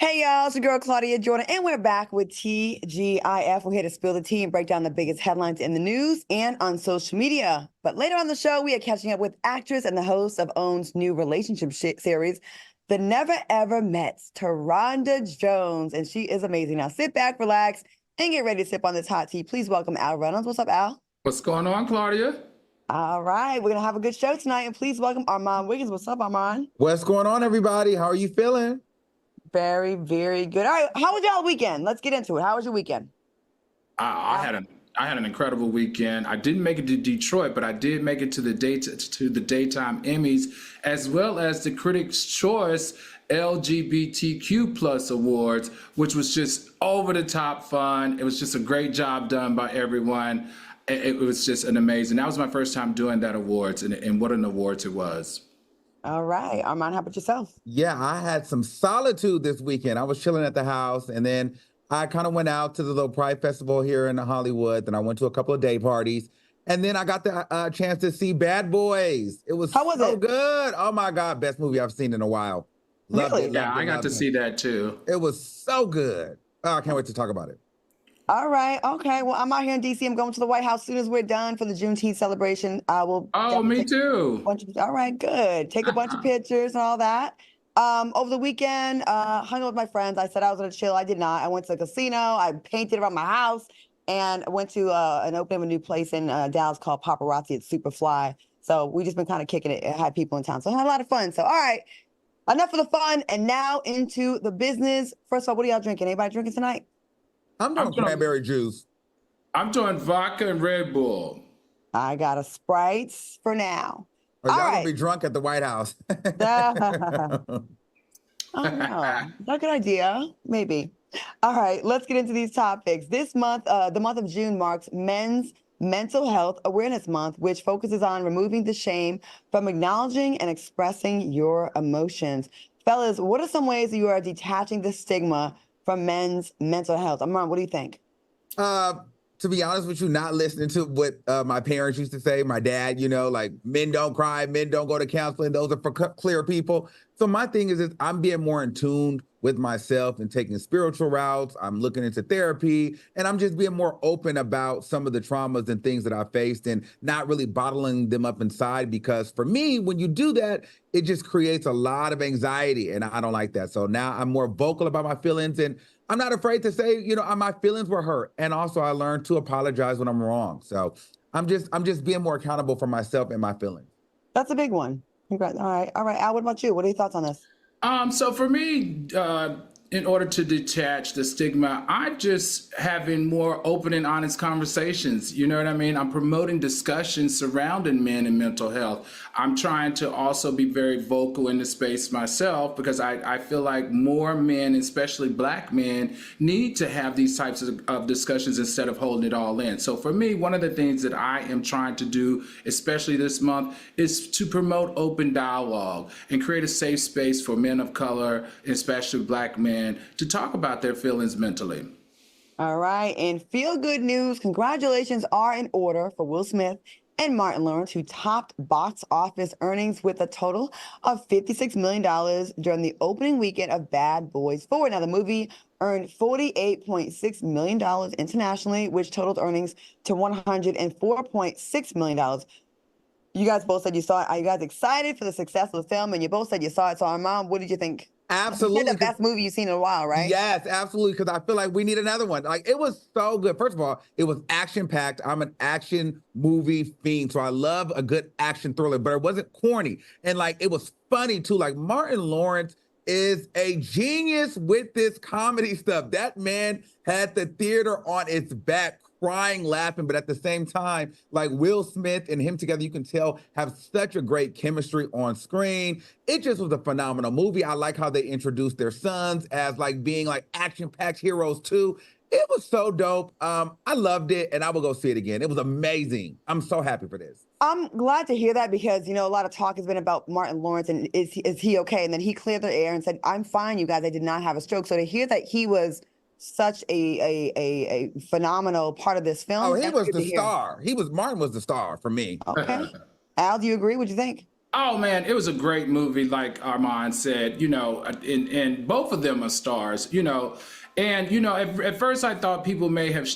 Hey y'all, it's your girl Claudia Jordan, and we're back with TGIF. We're here to spill the tea and break down the biggest headlines in the news and on social media. But later on the show, we are catching up with actress and the host of OWN's new relationship series, The Never Ever Mets, Taronda Jones, and she is amazing. Now sit back, relax, and get ready to sip on this hot tea. Please welcome Al Reynolds. What's up, Al? What's going on, Claudia? All right, we're gonna have a good show tonight, and please welcome Armand Wiggins. What's up, Armand? What's going on, everybody? How are you feeling? Very, very good. All right, how was y'all weekend? Let's get into it. How was your weekend? I had an incredible weekend. I didn't make it to Detroit, but I did make it to the daytime Emmys, as well as the Critics' Choice LGBTQ plus awards, which was just over the top fun. It was just a great job done by everyone. It was just an amazing. That was my first time doing that awards, and what an awards it was. All right, Armand, how about yourself? Yeah, I had some solitude this weekend. I was chilling at the house, and then I kind of went out to the little Pride Festival here in Hollywood. Then I went to a couple of day parties, and then I got the chance to see Bad Boys. It was so good. Oh my God, best movie I've seen in a while. Loved it. Yeah, I got to see that too. It was so good. Oh, I can't wait to talk about it. All right. Okay. Well, I'm out here in DC. I'm going to the White House as soon as we're done for the Juneteenth celebration. I will. Oh, me too. All right. Good. Take a bunch of pictures and all that. Over the weekend, hung out with my friends. I said I was going to chill. I did not. I went to the casino. I painted around my house, and I went to an opening of a new place in Dallas called Paparazzi at Superfly. So we just been kind of kicking it. It had people in town. So I had a lot of fun. So, all right. Enough of the fun. And now into the business. First of all, what are y'all drinking? Anybody drinking tonight? I'm doing cranberry juice. I'm doing vodka and Red Bull. I got a Sprite for now. Or y'all gonna be drunk at the White House. Oh no, not a good idea. Maybe. All right, let's get into these topics. This month, the month of June marks Men's Mental Health Awareness Month, which focuses on removing the shame from acknowledging and expressing your emotions. Fellas, what are some ways that you are detaching the stigma from men's mental health? Amon, what do you think? To be honest with you, not listening to what my parents used to say, my dad, like men don't cry, men don't go to counseling. Those are for clear people. So my thing is I'm being more in tune with myself and taking spiritual routes. I'm looking into therapy, and I'm just being more open about some of the traumas and things that I faced and not really bottling them up inside, because for me, when you do that, it just creates a lot of anxiety, and I don't like that. So now I'm more vocal about my feelings, and I'm not afraid to say, my feelings were hurt. And also I learned to apologize when I'm wrong. So I'm just being more accountable for myself and my feelings. That's a big one. Congrats. All right. Al, what about you? What are your thoughts on this? So for me, in order to detach the stigma, I'm just having more open and honest conversations. You know what I mean? I'm promoting discussions surrounding men and mental health. I'm trying to also be very vocal in the space myself, because I feel like more men, especially Black men, need to have these types of discussions instead of holding it all in. So for me, one of the things that I am trying to do, especially this month, is to promote open dialogue and create a safe space for men of color, especially Black men, to talk about their feelings mentally. All right. And feel good news. Congratulations are in order for Will Smith and Martin Lawrence, who topped box office earnings with a total of $56 million during the opening weekend of Bad Boys 4. Now, the movie earned $48.6 million internationally, which totaled earnings to $104.6 million. You guys both said you saw it. Are you guys excited for the success of the film? And you both said you saw it. So, Armand, what did you think? Absolutely. The best movie you've seen in a while, right? Yes, absolutely. Because I feel like we need another one. Like, it was so good. First of all, it was action-packed. I'm an action movie fiend, so I love a good action thriller, but it wasn't corny. And it was funny too. Like, Martin Lawrence is a genius with this comedy stuff. That man had the theater on its back, crying, laughing, but at the same time, like Will Smith and him together, you can tell have such a great chemistry on screen. It just was a phenomenal movie. I like how they introduced their sons as being action-packed heroes too. It was so dope. I loved it, and I will go see it again. It was amazing. I'm so happy for this. I'm glad to hear that, because, a lot of talk has been about Martin Lawrence and is he okay? And then he cleared the air and said, I'm fine, you guys. I did not have a stroke. So to hear that he was such a phenomenal part of this film. Oh, he was the star. Martin was the star for me. Okay. Al, do you agree? What'd you think? Oh man, it was a great movie, like Armand said, and both of them are stars, And at first I thought people may have,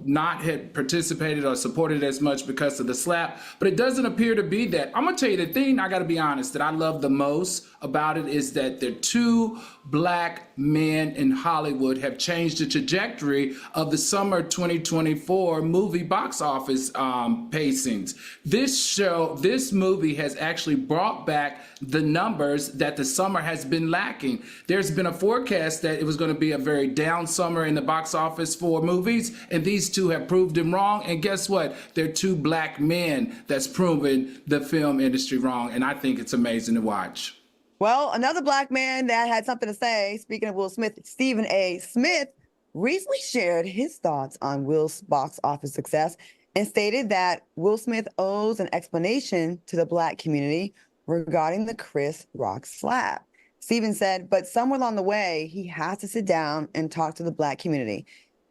not had participated or supported as much because of the slap, but it doesn't appear to be that. I'm gonna tell you the thing I gotta be honest that I love the most about it is that the two black men in Hollywood have changed the trajectory of the summer 2024 movie box office pacings. This movie has actually brought back the numbers that the summer has been lacking. There's been a forecast that it was going to be a very down summer in the box office for movies, and these two have proved them wrong. And guess what? They're two black men that's proven the film industry wrong, and I think it's amazing to watch. Well, another black man that had something to say, speaking of Will Smith, Stephen A. Smith, recently shared his thoughts on Will's box office success and stated that Will Smith owes an explanation to the black community regarding the Chris Rock slap. Stephen said, but somewhere along the way, he has to sit down and talk to the black community.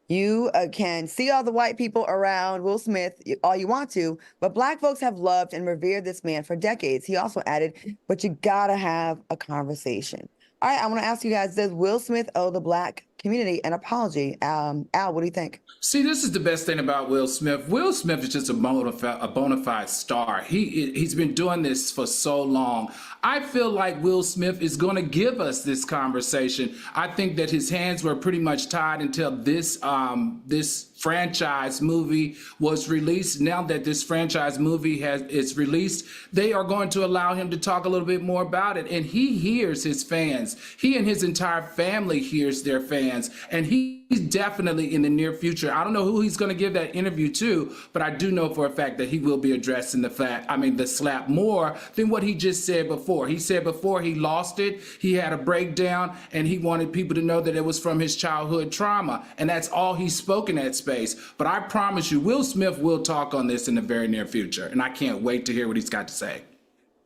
You can see all the white people around Will Smith all you want to, but black folks have loved and revered this man for decades. He also added, but you gotta have a conversation. All right, I want to ask you guys, does Will Smith owe the black community an apology? Al, what do you think? See, this is the best thing about Will Smith. Will Smith is just a bona fide star. He's been doing this for so long. I feel like Will Smith is going to give us this conversation. I think that his hands were pretty much tied until this franchise movie was released. Now that this franchise movie is released, they are going to allow him to talk a little bit more about it. And he hears his fans. He and his entire family hears their fans. And he's definitely in the near future. I don't know who he's going to give that interview to, but I do know for a fact that he will be addressing the slap more than what he just said before. He said before he lost it, he had a breakdown and he wanted people to know that it was from his childhood trauma. And that's all he spoke in that space. But I promise you, Will Smith will talk on this in the very near future. And I can't wait to hear what he's got to say.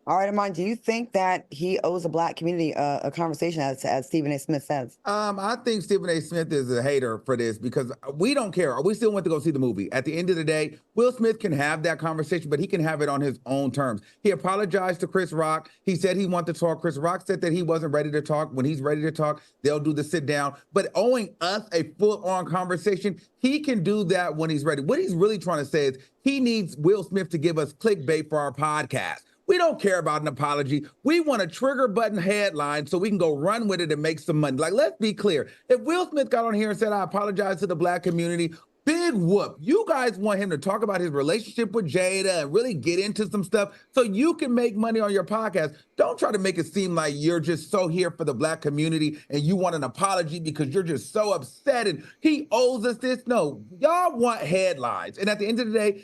All right, Amon, do you think that he owes the black community a conversation, as Stephen A. Smith says? I think Stephen A. Smith is a hater for this because we don't care. We still want to go see the movie. At the end of the day, Will Smith can have that conversation, but he can have it on his own terms. He apologized to Chris Rock. He said he wanted to talk. Chris Rock said that he wasn't ready to talk. When he's ready to talk, they'll do the sit down. But owing us a full-on conversation, he can do that when he's ready. What he's really trying to say is he needs Will Smith to give us clickbait for our podcast. We don't care about an apology. We want a trigger button headline so we can go run with it and make some money. Like, let's be clear. If Will Smith got on here and said, I apologize to the black community, big whoop. You guys want him to talk about his relationship with Jada and really get into some stuff so you can make money on your podcast. Don't try to make it seem like you're just so here for the black community and you want an apology because you're just so upset and he owes us this. No, y'all want headlines. And at the end of the day,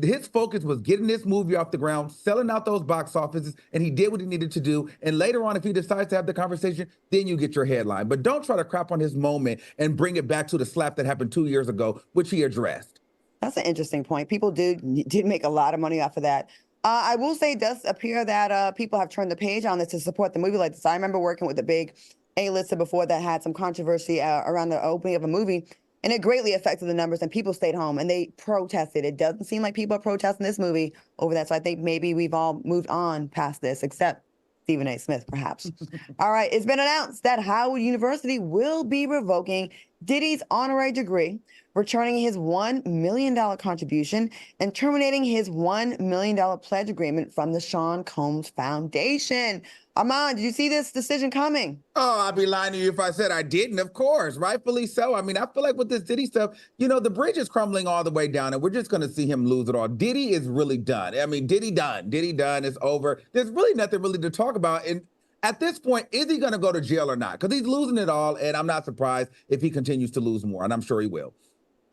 his focus was getting this movie off the ground, selling out those box offices, and he did what he needed to do. And later on, if he decides to have the conversation, then you get your headline. But don't try to crap on his moment and bring it back to the slap that happened 2 years ago, which he addressed. That's an interesting point. People did make a lot of money off of that. I will say it does appear that people have turned the page on this to support the movie like this. I remember working with a big A-lister before that had some controversy around the opening of a movie. And it greatly affected the numbers, and people stayed home and they protested. It doesn't seem like people are protesting this movie over that. So I think maybe we've all moved on past this, except Stephen A. Smith, perhaps. All right. It's been announced that Howard University will be revoking Diddy's honorary degree, returning his $1 million contribution, and terminating his $1 million pledge agreement from the Sean Combs Foundation. Armand, did you see this decision coming? Oh, I'd be lying to you if I said I didn't, of course, rightfully so. I mean, I feel like with this Diddy stuff, the bridge is crumbling all the way down and we're just going to see him lose it all. Diddy is really done. I mean, Diddy done. It's over. There's really nothing really to talk about. And at this point, is he going to go to jail or not? Because he's losing it all. And I'm not surprised if he continues to lose more. And I'm sure he will.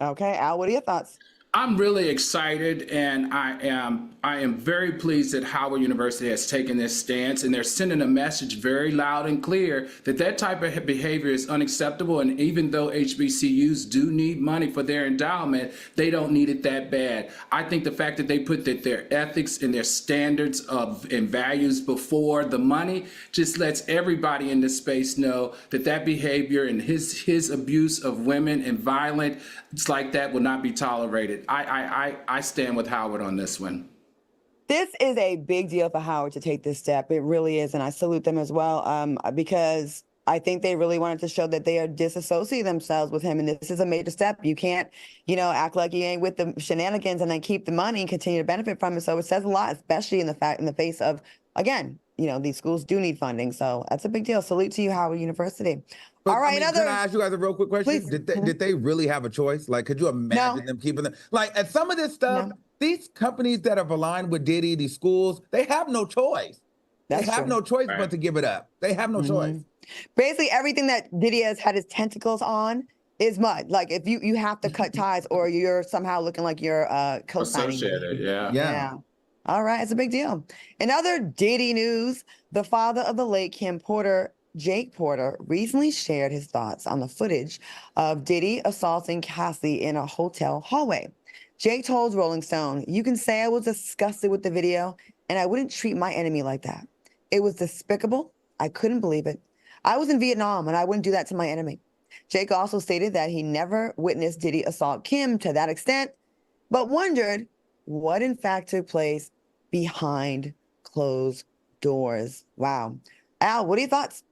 Okay, Al, what are your thoughts? I'm really excited, and I am very pleased that Howard University has taken this stance, and they're sending a message very loud and clear that type of behavior is unacceptable. And even though HBCUs do need money for their endowment, they don't need it that bad. I think the fact that they put their ethics and their standards and values before the money just lets everybody in this space know that behavior and his abuse of women and violence like that will not be tolerated. I stand with Howard on this one. This is a big deal for Howard to take this step. It really is, and I salute them as well, because I think they really wanted to show that they are disassociating themselves with him, and this is a major step. You can't, act like you ain't with the shenanigans and then keep the money and continue to benefit from it. So it says a lot, especially in the face of, again, these schools do need funding. So that's a big deal. Salute to you, Howard University. But, All right, can I ask you guys a real quick question? Please. Did they really have a choice? Like, could you imagine them keeping them? Like, at some of this stuff, these companies that have aligned with Diddy, these schools, they have no choice. They have no choice but to give it up. They have no choice. Basically, everything that Diddy has had his tentacles on is mud. Like, if you have to cut ties, or you're somehow looking like you're co-signing. Associated, yeah. All right, it's a big deal. In other Diddy news, the father of the late Kim Porter, Jake Porter, recently shared his thoughts on the footage of Diddy assaulting Cassie in a hotel hallway. Jake told Rolling Stone, "You can say I was disgusted with the video, and I wouldn't treat my enemy like that. It was despicable. I couldn't believe it. I was in Vietnam, and I wouldn't do that to my enemy." Jake also stated that he never witnessed Diddy assault Kim to that extent, but wondered what in fact took place behind closed doors. Wow. Al, what are your thoughts?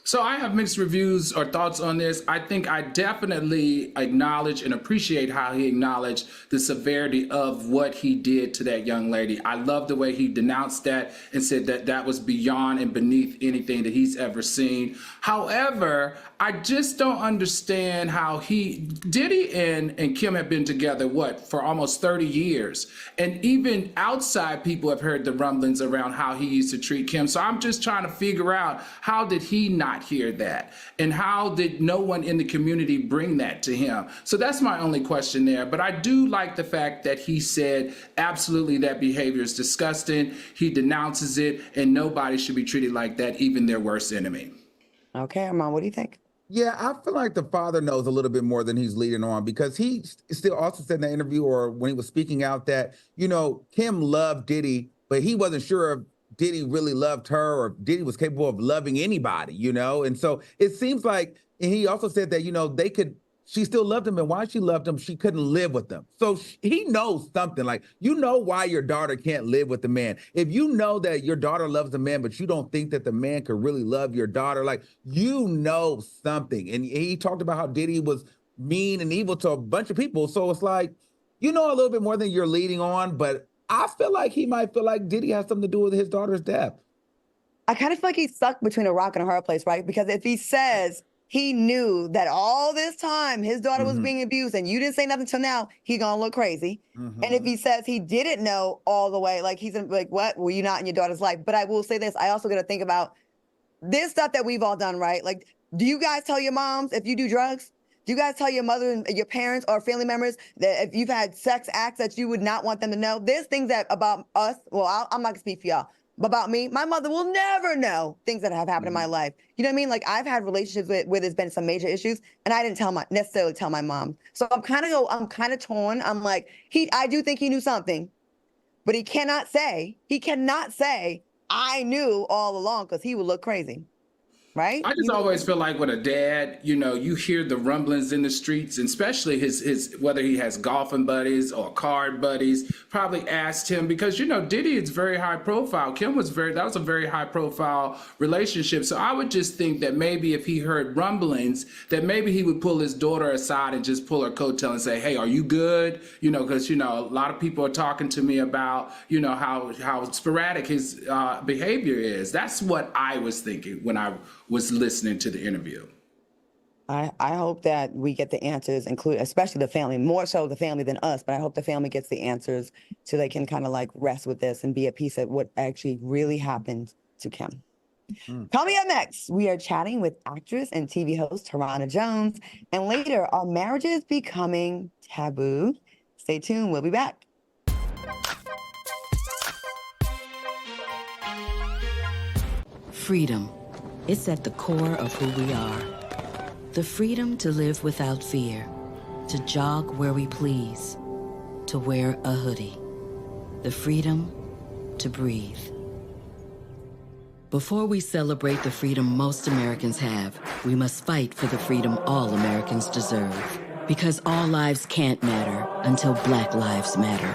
So I have mixed reviews or thoughts on this. I think I definitely acknowledge and appreciate how he acknowledged the severity of what he did to that young lady. I love the way he denounced that and said that that was beyond and beneath anything that he's ever seen. However, I just don't understand how Diddy and Kim have been together, for almost 30 years. And even outside people have heard the rumblings around how he used to treat Kim. So I'm just trying to figure out, how did he not hear that? And how did no one in the community bring that to him? So that's my only question there. But I do like the fact that he said, absolutely, that behavior is disgusting. He denounces it, and nobody should be treated like that, even their worst enemy. Okay, Armand, what do you think? Yeah, I feel like the father knows a little bit more than he's leading on, because he still also said in the interview, or when he was speaking out, that, Kim loved Diddy, but he wasn't sure if Diddy really loved her, or if Diddy was capable of loving anybody, And so it seems like, and he also said that, she still loved him, and why she loved him, she couldn't live with him. So he knows something, like, why your daughter can't live with the man. If you know that your daughter loves the man, but you don't think that the man could really love your daughter, like, something. And he talked about how Diddy was mean and evil to a bunch of people. So it's like, a little bit more than you're leading on, but I feel like he might feel like Diddy has something to do with his daughter's death. I kind of feel like he's stuck between a rock and a hard place, right? Because if he says he knew that all this time his daughter was being abused and you didn't say nothing till now, he gonna look crazy. And if he says he didn't know all the way, like, he's like, what? Were you not in your daughter's life? But I will say this, I also got to think about this stuff that we've all done, right? Like, do you guys tell your moms if you do drugs? Do you guys tell your mother and your parents or family members that if you've had sex acts that you would not want them to know? There's things that about us, I'm not gonna speak for y'all, but about me, my mother will never know things that have happened in my life. You know what I mean? Like, I've had relationships where there's been some major issues, and I didn't necessarily tell my mom. So I'm kind of torn. I'm like, I do think he knew something, but he cannot say I knew all along, because he would look crazy. Right? I just always feel like with a dad, you hear the rumblings in the streets, and especially his whether he has golfing buddies or card buddies, probably asked him, because Diddy is very high profile. Kim was that was a very high profile relationship. So I would just think that maybe if he heard rumblings, that maybe he would pull his daughter aside and just pull her coattail and say, "Hey, are you good?" Because a lot of people are talking to me about how sporadic his behavior is. That's what I was thinking when I was listening to the interview. I hope that we get the answers, especially the family, more so the family than us, but I hope the family gets the answers so they can kind of like rest with this and be at peace at what actually really happened to Kim. Coming up next, we are chatting with actress and TV host Tarana Jones, and later, are marriages becoming taboo? Stay tuned, we'll be back. Freedom. It's at the core of who we are. The freedom to live without fear, to jog where we please, to wear a hoodie. The freedom to breathe. Before we celebrate the freedom most Americans have, we must fight for the freedom all Americans deserve. Because all lives can't matter until Black lives matter.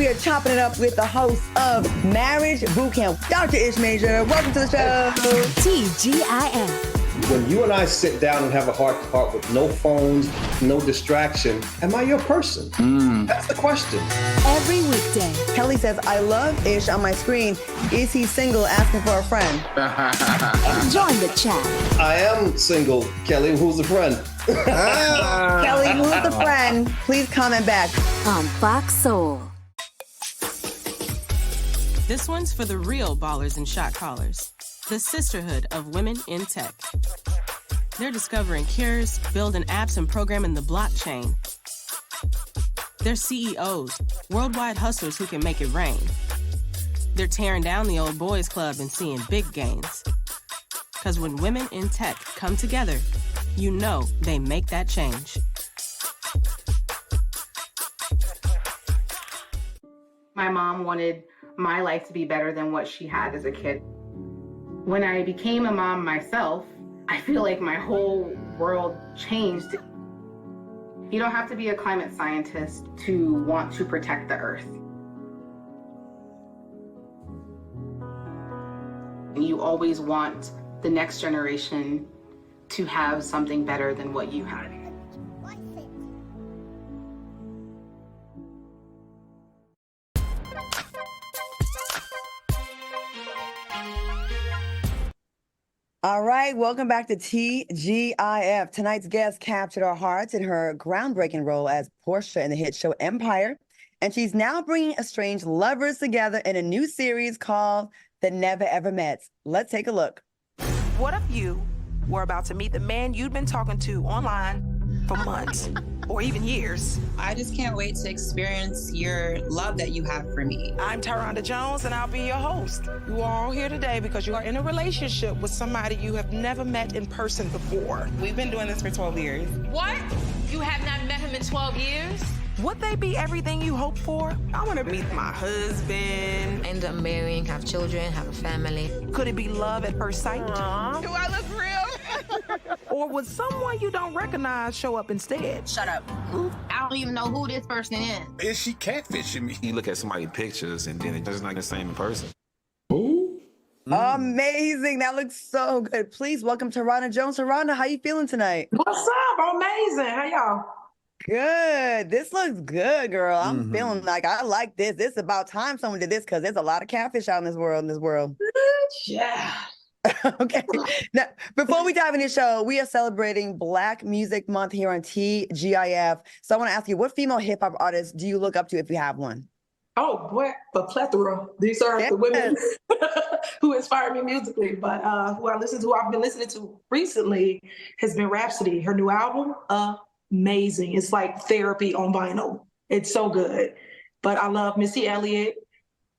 we are chopping it up with the host of Marriage Boot Camp, Dr. Ish Major. Welcome to the show. TGIF. When you and I sit down and have a heart-to-heart with no phones, no distraction, am I your person? That's the question. Every weekday. Kelly says, I love Ish on my screen. Is he single, asking for a friend? Join the chat. I am single, Kelly. Who's a friend? Kelly, who's the friend? Please comment back. On Fox Soul. This one's for the real ballers and shot callers. The sisterhood of women in tech. They're discovering cures, building apps, and programming the blockchain. They're CEOs, worldwide hustlers who can make it rain. They're tearing down the old boys club and seeing big gains. Because when women in tech come together, you know they make that change. My mom wanted my life to be better than what she had as a kid. When I became a mom myself, I feel like my whole world changed. You don't have to be a climate scientist to want to protect the earth. And you always want the next generation to have something better than what you had. All right, welcome back to TGIF. Tonight's guest captured our hearts in her groundbreaking role as Portia in the hit show Empire, and she's now bringing estranged lovers together in a new series called The Never Ever Mets. Let's take a look. What if you were about to meet the man you'd been talking to online for months or even years? I just can't wait to experience your love that you have for me. I'm Tyranda Jones, and I'll be your host. You are all here today because you are in a relationship with somebody you have never met in person before. We've been doing this for 12 years. What? You have not met him in 12 years? Would they be everything you hoped for? I want to meet my husband. End up marrying, have children, have a family. Could it be love at first sight? Do I look real? Or would someone you don't recognize show up instead? Shut up. I don't even know who this person is. Is she catfishing me? You look at somebody's pictures and then it's just not the same in person. Amazing. That looks so good. Please welcome Tyranda Jones. Tyranda, how you feeling tonight? What's up? Amazing. How y'all? Good. This looks good, girl. I'm feeling like I like this. This is about time someone did this because there's a lot of catfish out in this world. Yeah. Okay. Now, before we dive into the show, we are celebrating Black Music Month here on TGIF. So I want to ask you, what female hip hop artists do you look up to if you have one? Oh, boy, a plethora. These are the women who inspire me musically, but who I've been listening to recently has been Rhapsody. Her new album, amazing. It's like therapy on vinyl. It's so good. But I love Missy Elliott,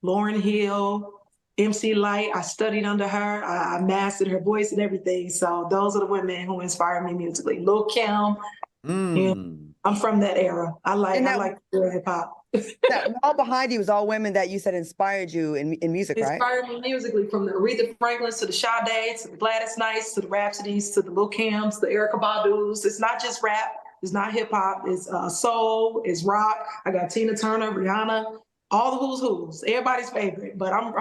Lauryn Hill, MC Light. I studied under her. I mastered her voice and everything. So those are the women who inspire me musically. Lil' Kim. You know, I'm from that era. I like hip hop. That all behind you was all women that you said inspired you in music, right? Inspired me musically, from the Aretha Franklins to the Sade's, to the Gladys Knights, to the Rhapsodies, to the Lil' Kims, the Erykah Badu's. It's not just rap. It's not hip hop. It's soul. It's rock. I got Tina Turner, Rihanna, all the who's. Everybody's favorite. But I'm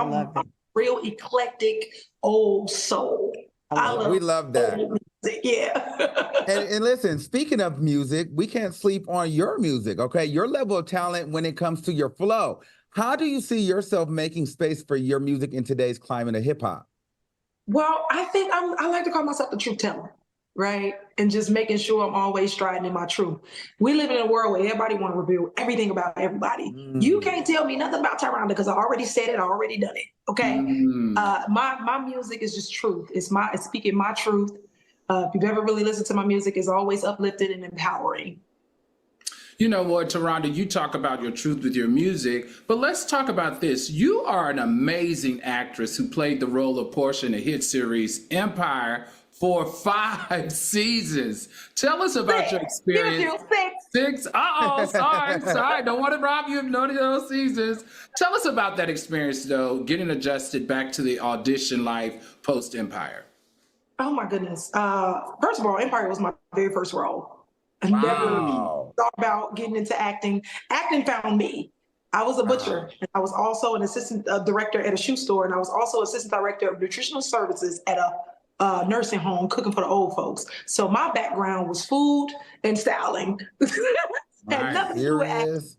real eclectic old soul. We love that. Yeah. and listen, speaking of music, we can't sleep on your music, okay? Your level of talent when it comes to your flow. How do you see yourself making space for your music in today's climate of hip hop? Well, I think I like to call myself the truth teller, right? And just making sure I'm always striding in my truth. We live in a world where everybody want to reveal everything about everybody. You can't tell me nothing about Tyranda because I already said it, I already done it, okay? My music is just truth. It's speaking my truth. If you've ever really listened to my music, it's always uplifting and empowering. You know what, Tyranda, you talk about your truth with your music, but let's talk about this. You are an amazing actress who played the role of Portia in the hit series Empire for 5 seasons. Tell us about your experience. Six. Sorry. Don't want to rob you of none of those seasons. Tell us about that experience, though, getting adjusted back to the audition life post-Empire. Oh my goodness. First of all, Empire was my very first role. I never thought about getting into acting. Acting found me. I was a butcher. And I was also an assistant director at a shoe store, and I was also assistant director of nutritional services at a nursing home cooking for the old folks. So my background was food and styling. Had nothing to do with acting.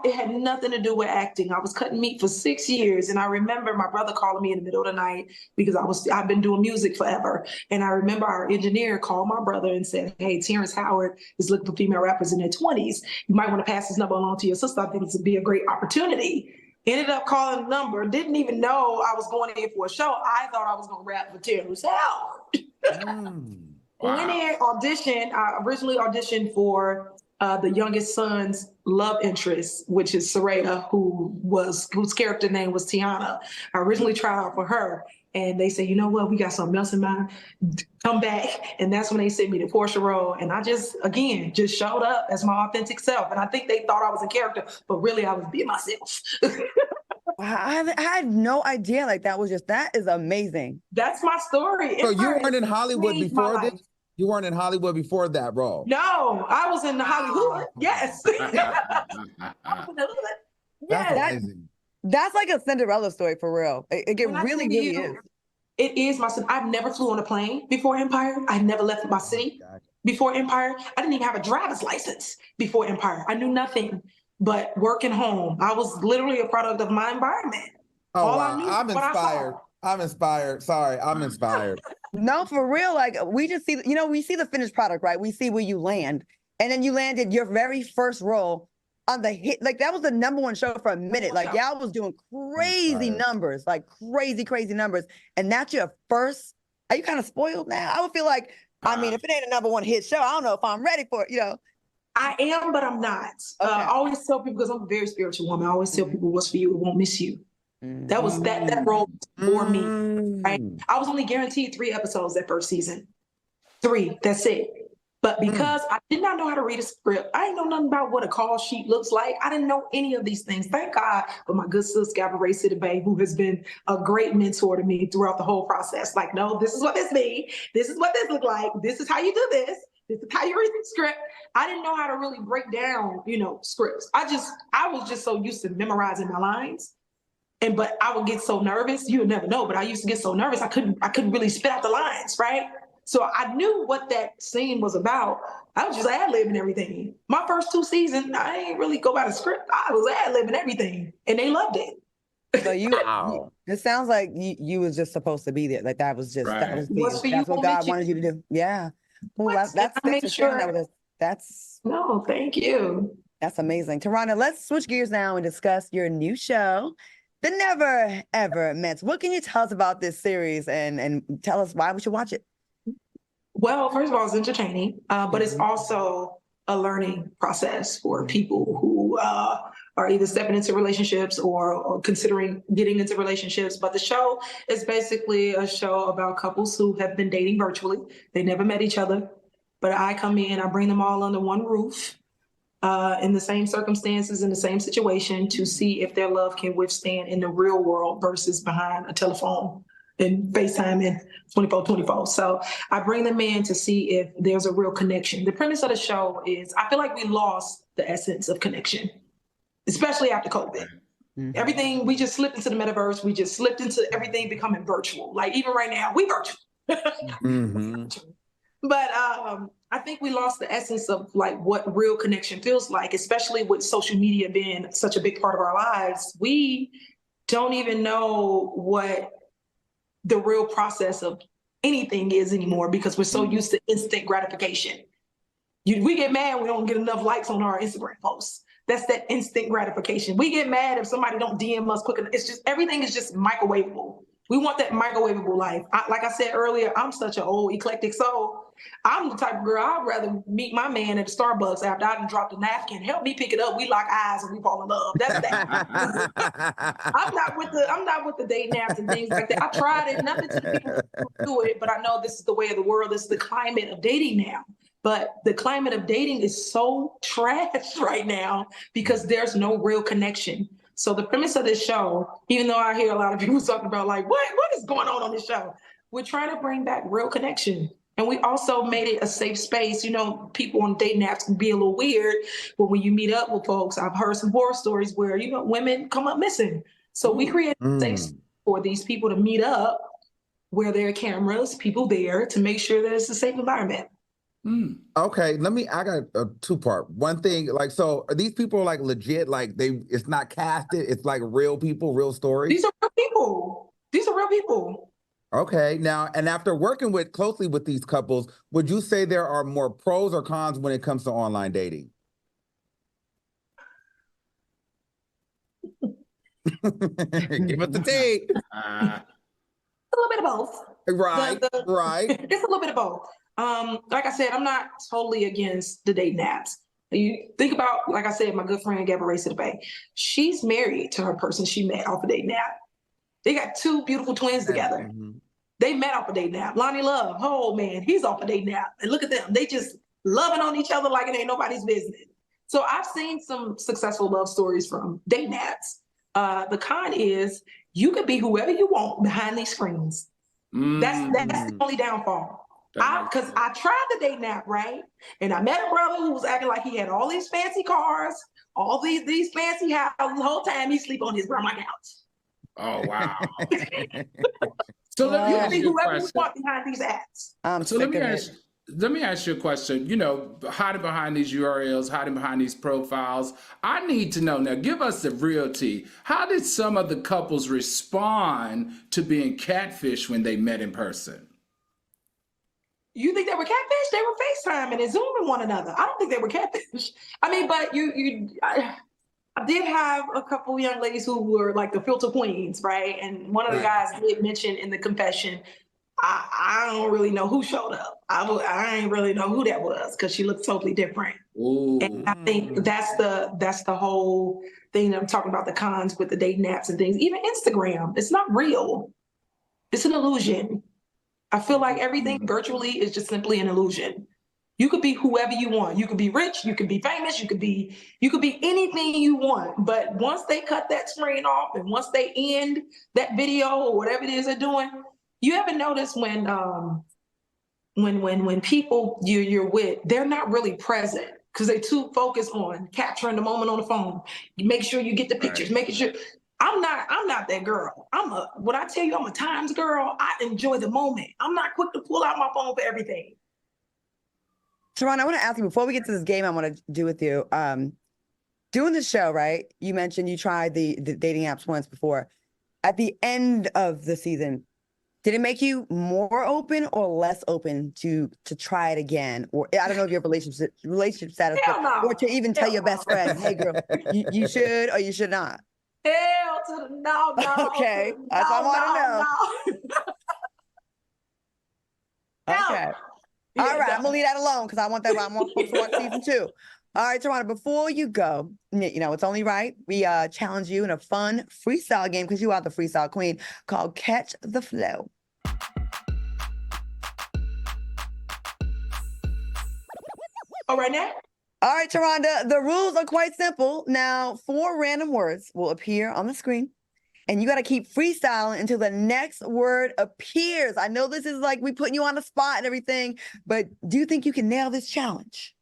It had nothing to do with acting. I was cutting meat for 6 years, and I remember my brother calling me in the middle of the night because I've been doing music forever. And I remember our engineer called my brother and said, "Hey, Terrence Howard is looking for female rappers in their 20s. You might want to pass this number along to your sister. I think this would be a great opportunity." Ended up calling the number. Didn't even know I was going in for a show. I thought I was going to rap for Terrence Howard. Went in, auditioned. I originally auditioned for the youngest son's love interest, which is Saraya, whose character name was Tiana. I originally tried out for her, and they said, "You know what? We got something else in mind. Come back." And that's when they sent me the Portia role, and I just showed up as my authentic self. And I think they thought I was in character, but really I was being myself. Wow, I had no idea. Like that is amazing. That's my story. So you weren't in Hollywood before this? You weren't in Hollywood before that role? No, I was in the Hollywood. Yes. That's amazing. That's like a Cinderella story for real. It really is. It is my son. I've never flew on a plane before Empire. I never left my city before Empire. I didn't even have a driver's license before Empire. I knew nothing but working home. I was literally a product of my environment. Oh, wow. I'm inspired. I'm inspired. Sorry, I'm inspired. No, for real. Like we just see, we see the finished product, right? We see where you land. And then you landed your very first role on the hit. Like that was the #1 show for a minute. Like y'all was doing crazy numbers, like crazy numbers. And that's your first. Are you kind of spoiled now? I would feel like, I mean, if it ain't a #1 hit show, I don't know if I'm ready for it, I am, but I'm not. Okay. I always tell people, because I'm a very spiritual woman, I always tell people, what's for you, it won't miss you. That was that role for me, right? I was only guaranteed 3 episodes that first season. 3, that's it. But because I did not know how to read a script, I didn't know nothing about what a call sheet looks like. I didn't know any of these things. Thank God for my good sis, Gabrielle Sidibe, who has been a great mentor to me throughout the whole process. Like, no, this is what this means. This is what this looks like. This is how you do this. This is how you read the script. I didn't know how to really break down, scripts. I was just so used to memorizing my lines. But I would get so nervous. You would never know, but I used to get so nervous. I couldn't really spit out the lines, right? So I knew what that scene was about. I was just ad-libbing everything. My first 2 seasons, I didn't really go by the script. I was ad-libbing everything, and they loved it. So it sounds like you was just supposed to be there. Like that was just that's what God wanted you to do. Yeah. Well, that's no, thank you. That's amazing. Tarana, let's switch gears now and discuss your new show, The Never Ever Mets. What can you tell us about this series and tell us why we should watch it? Well, first of all, it's entertaining, but it's also a learning process for people who are either stepping into relationships or considering getting into relationships. But the show is basically a show about couples who have been dating virtually. They never met each other, but I come in, I bring them all under one roof in the same circumstances, in the same situation, to see if their love can withstand in the real world versus behind a telephone and FaceTime and 24/24. So I bring them in to see if there's a real connection. The premise of the show is, I feel like we lost the essence of connection, especially after COVID. Everything, we just slipped into the metaverse. We just slipped into everything becoming virtual. Like even right now, we virtual. But I think we lost the essence of like what real connection feels like, especially with social media being such a big part of our lives. We don't even know what the real process of anything is anymore because we're so used to instant gratification. We get mad we don't get enough likes on our Instagram posts. That's that instant gratification. We get mad if somebody don't DM us quick enough. It's just, everything is just microwavable. We want that microwavable life. Like I said earlier, I'm such an old eclectic soul. I'm the type of girl, I'd rather meet my man at the Starbucks after I done dropped a napkin. Help me pick it up. We lock eyes and we fall in love. That's that. I'm not with the dating apps and things like that. I tried it. Nothing to the people who do it, but I know this is the way of the world. This is the climate of dating now. But the climate of dating is so trash right now because there's no real connection. So the premise of this show, even though I hear a lot of people talking about like, what is going on this show? We're trying to bring back real connection. And we also made it a safe space. You know, people on dating apps can be a little weird, but when you meet up with folks, I've heard some horror stories where, you know, women come up missing. So we created a safe space for these people to meet up where there are cameras, people there to make sure that it's a safe environment. Okay, I got a two-part. One thing, like, so are these people like legit, like it's not casted, it's like real people, real stories? These are real people. These are real people. Okay, now, and after working closely with these couples, would you say there are more pros or cons when it comes to online dating? Give us the tea. A little bit of both. Right, right. It's a little bit of both. Like I said, I'm not totally against the dating apps. You think about, like I said, my good friend Gabrielle Bay. She's married to her person she met off a dating app. They got 2 beautiful twins together. They met off a dating app. Lonnie Love, oh man, he's off a dating app. And look at them. They just loving on each other like it ain't nobody's business. So I've seen some successful love stories from dating apps. The con is you could be whoever you want behind these screens. That's the only downfall. Because I tried the dating app, right? And I met a brother who was acting like he had all these fancy cars, all these fancy houses. The whole time he sleep on his grandma couch. Oh, wow. So let You me can ask be you a whoever you question. want behind these apps. So let me ask you a question. You know, hiding behind these URLs, hiding behind these profiles. I need to know now. Give us the real tea. How did some of the couples respond to being catfished when they met in person? You think they were catfish? They were FaceTiming and Zooming one another. I don't think they were catfish. I mean, but I did have a couple young ladies who were like the filter queens, right? And one of the guys did mention in the confession, I don't really know who showed up. I ain't really know who that was because she looked totally different. Ooh. And I think that's the whole thing that I'm talking about, the cons with the dating apps and things. Even Instagram, it's not real. It's an illusion. I feel like everything virtually is just simply an illusion. You could be whoever you want. You could be rich, you could be famous, you could be anything you want. But once they cut that screen off and once they end that video or whatever it is they're doing, you ever notice when people you're with, they're not really present because they're too focused on capturing the moment on the phone. You make sure you get the pictures, making sure. I'm not that girl. When I tell you I'm a times girl, I enjoy the moment. I'm not quick to pull out my phone for everything. Sharon, I want to ask you, before we get to this game I want to do with you, doing the show, right? You mentioned you tried the dating apps once before. At the end of the season, did it make you more open or less open to try it again? Or I don't know if your relationship status, or to even tell your best friend, hey girl, you should or you should not. Hell to the no. Okay, that's what I want to know. Okay. Yeah, all right, I'm gonna leave that alone because I want folks to watch season 2. All right, Tawana, before you go, you know, it's only right. We challenge you in a fun freestyle game because you are the freestyle queen called Catch the Flow. All right now? All right, Taronda, the rules are quite simple. Now, 4 random words will appear on the screen, and you got to keep freestyling until the next word appears. I know this is like we putting you on the spot and everything, but do you think you can nail this challenge?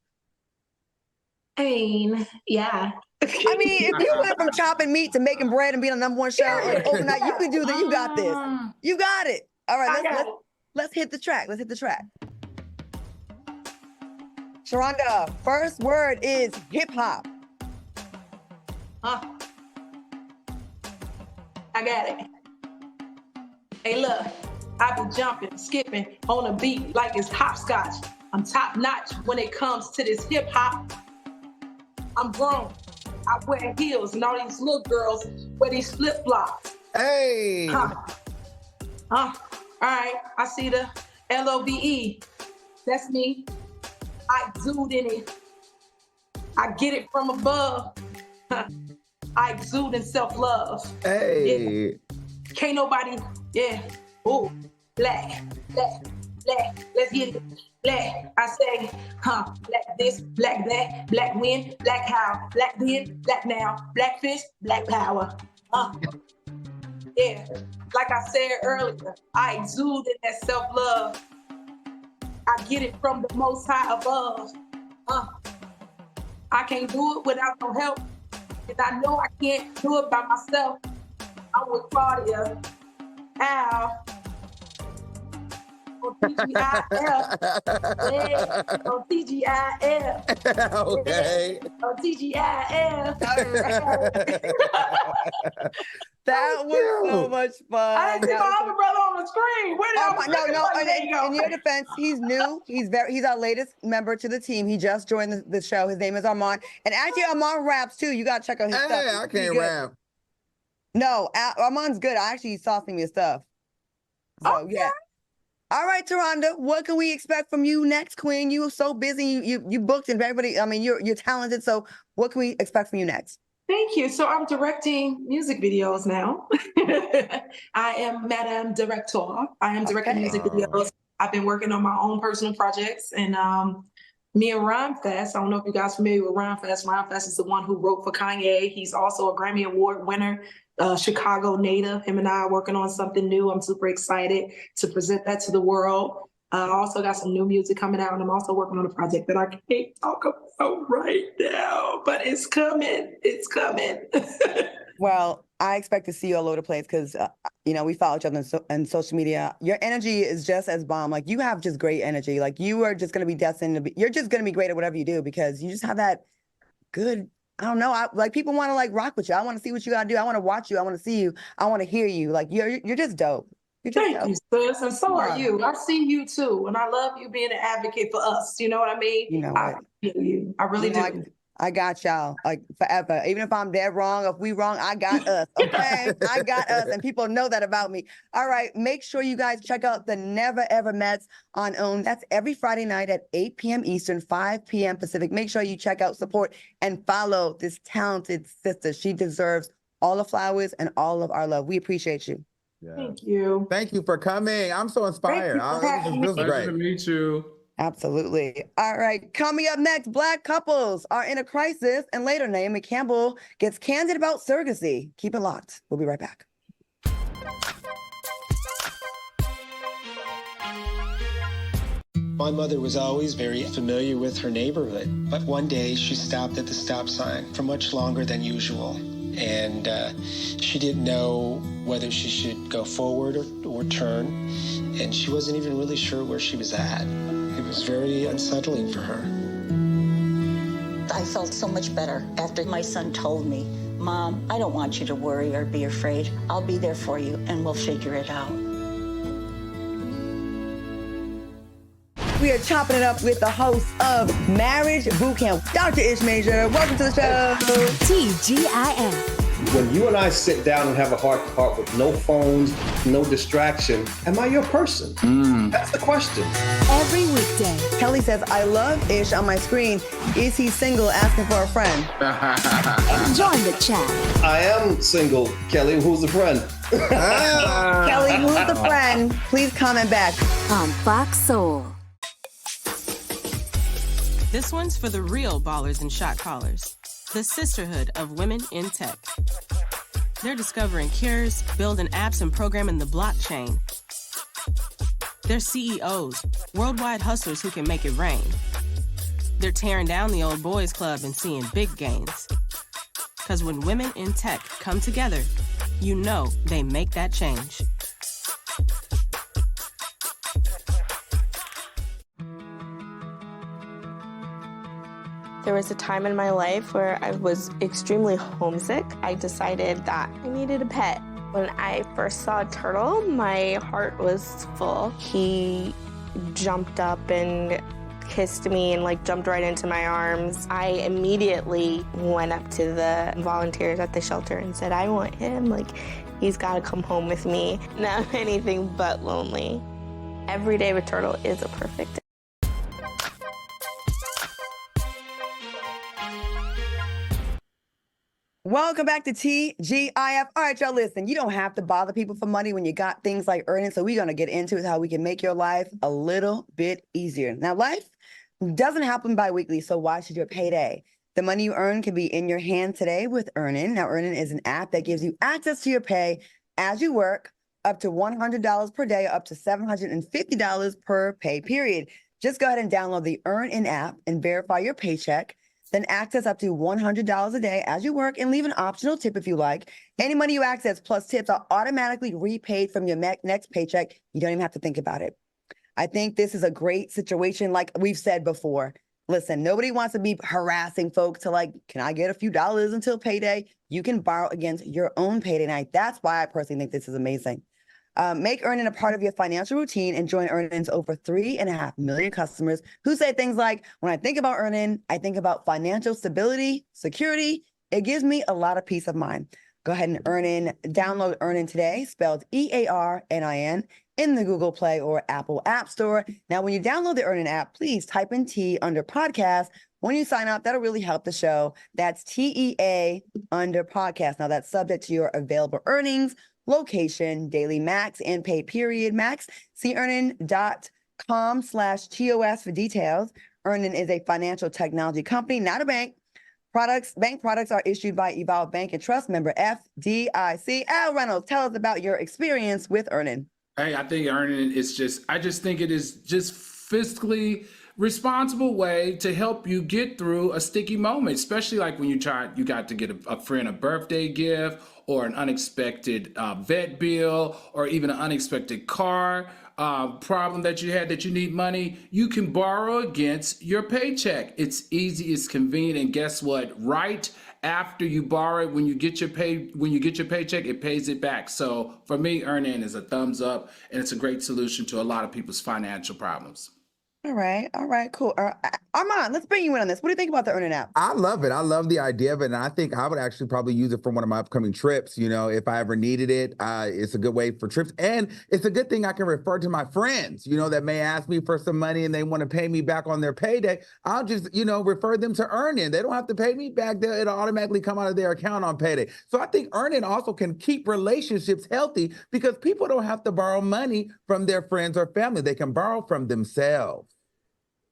I mean, yeah. I mean, if you went from chopping meat to making bread and being on #1 show overnight, you can do that. You got this. You got it. All right, let's hit the track. Let's hit the track. Sharonda, first word is hip hop. I got it. Hey, look, I be jumping, skipping on a beat like it's hopscotch. I'm top notch when it comes to this hip hop. I'm grown. I wear heels and all these little girls wear these flip flops. Hey. All right, I see the LOVE. That's me. I exude in it. I get it from above. I exude in self-love. Hey. Yeah. Can't nobody, Ooh, black. Let's get it. Black. I say, black this, black that, black when, black how, black then, black now, black fist, black power. Yeah. Like I said earlier, I exude in that self-love. I get it from the Most High above. I can't do it without no help. And I know I can't do it by myself. I'm with Claudia, Al, on TGIF. Yeah, on TGIF. Okay. Yeah, on TGIF. That was so much fun. I didn't see my other brother on the screen. Where did I was looking for? There you go. In your defense, he's new. He's our latest member to the team. He just joined the show. His name is Armand. And actually, Armand raps too. You gotta check out his stuff. Hey, I can't rap. No, Armand's good. I actually saw some of your stuff. So yeah. All right, Taronda, what can we expect from you next, Queen? You are so busy. You booked and everybody. I mean, you're talented. So what can we expect from you next? Thank you. So I'm directing music videos now. I am Madame Director. I am directing music videos. I've been working on my own personal projects, and me and Rhymefest. I don't know if you guys are familiar with Rhymefest. Rhymefest is the one who wrote for Kanye. He's also a Grammy Award winner, Chicago native. Him and I are working on something new. I'm super excited to present that to the world. I also got some new music coming out, and I'm also working on a project that I can't talk about right now, but it's coming. It's coming. Well, I expect to see you all over the place because, we follow each other on social media. Your energy is just as bomb. Like, you have just great energy. Like, you are just going to be destined to be, you're just going to be great at whatever you do because you just have that good, I don't know. People want to rock with you. I want to see what you got to do. I want to watch you. I want to see you. I want to hear you. Like, you're just dope. Thank you, sis. And so are you. I see you too. And I love you being an advocate for us. You know what I mean? You know what? I feel you. I really do. I got y'all forever. Even if I'm dead wrong, if we wrong, I got us. Okay? I got us. And people know that about me. All right. Make sure you guys check out the Never Ever Mets on OWN. That's every Friday night at 8 p.m. Eastern, 5 p.m. Pacific. Make sure you check out, support, and follow this talented sister. She deserves all the flowers and all of our love. We appreciate you. Yeah. Thank you. Thank you for coming. I'm so inspired. This is great. Pleasure to meet you. Absolutely. All right. Coming up next, Black couples are in a crisis, and later Naomi Campbell gets candid about surrogacy. Keep it locked. We'll be right back. My mother was always very familiar with her neighborhood, but one day she stopped at the stop sign for much longer than usual. And she didn't know whether she should go forward or turn, and she wasn't even really sure where she was at. It was very unsettling for her. I felt so much better after my son told me, "Mom, I don't want you to worry or be afraid. I'll be there for you, and we'll figure it out." We are chopping it up with the host of Marriage Bootcamp, Dr. Ish Major. Welcome to the show. TGIF. When you and I sit down and have a heart-to-heart with no phones, no distraction, am I your person? That's the question. Every weekday. Kelly says, I love Ish on my screen. Is he single, asking for a friend? Join the chat. I am single, Kelly. Who's the friend? Kelly, who's the friend? Please comment back. On Fox Soul. This one's for the real ballers and shot callers, the sisterhood of women in tech. They're discovering cures, building apps, and programming the blockchain. They're CEOs, worldwide hustlers who can make it rain. They're tearing down the old boys club and seeing big gains. Because when women in tech come together, you know they make that change. There was a time in my life where I was extremely homesick. I decided that I needed a pet. When I first saw a turtle, my heart was full. He jumped up and kissed me and jumped right into my arms. I immediately went up to the volunteers at the shelter and said, I want him. He's got to come home with me. Now I'm anything but lonely. Every day with Turtle is a perfect day. Welcome back to TGIF. All right, y'all, listen, you don't have to bother people for money when you got things like earnings. So we're going to get into how we can make your life a little bit easier. Now, life doesn't happen bi-weekly, so why should your payday? The money you earn can be in your hand today with Earnin. Now, Earnin is an app that gives you access to your pay as you work, up to $100 per day, up to $750 per pay period. Just go ahead and download the EarnIn app and verify your paycheck. Then access up to $100 a day as you work and leave an optional tip if you like. Any money you access plus tips are automatically repaid from your next paycheck. You don't even have to think about it. I think this is a great situation. Like we've said before, listen, nobody wants to be harassing folks to like, can I get a few dollars until payday? You can borrow against your own payday night. That's why I personally think this is amazing. Make EarnIn a part of your financial routine and join EarnIn's over 3.5 million customers who say things like, when I think about EarnIn, I think about financial stability, security. It gives me a lot of peace of mind. Go ahead and download EarnIn today, spelled EARNIN, in the Google Play or Apple App Store. Now, when you download the EarnIn app, please type in T under podcast. When you sign up, that'll really help the show. That's TEA under podcast. Now, that's subject to your available earnings, location, daily max, and pay period max. See earnin.com/TOS for details. EarnIn is a financial technology company, not a bank. Bank products are issued by Evolve Bank and Trust, member FDIC. Al Reynolds, tell us about your experience with EarnIn. Hey, I think EarnIn is I just think it is just fiscally responsible way to help you get through a sticky moment, especially like when you got to get a friend a birthday gift or an unexpected vet bill or even an unexpected car problem that you had that you need money. You can borrow against your paycheck. It's easy, it's convenient, and guess what? Right after you borrow it, when you get your paycheck, it pays it back. So for me, EarnIn is a thumbs up, and it's a great solution to a lot of people's financial problems. All right, cool. Armand, let's bring you in on this. What do you think about the EarnIn app? I love it. I love the idea of it. And I think I would actually probably use it for one of my upcoming trips. You know, if I ever needed it, it's a good way for trips. And it's a good thing I can refer to my friends, you know, that may ask me for some money and they want to pay me back on their payday. I'll just, you know, refer them to EarnIn. They don't have to pay me back. It'll automatically come out of their account on payday. So I think EarnIn also can keep relationships healthy because people don't have to borrow money from their friends or family. They can borrow from themselves.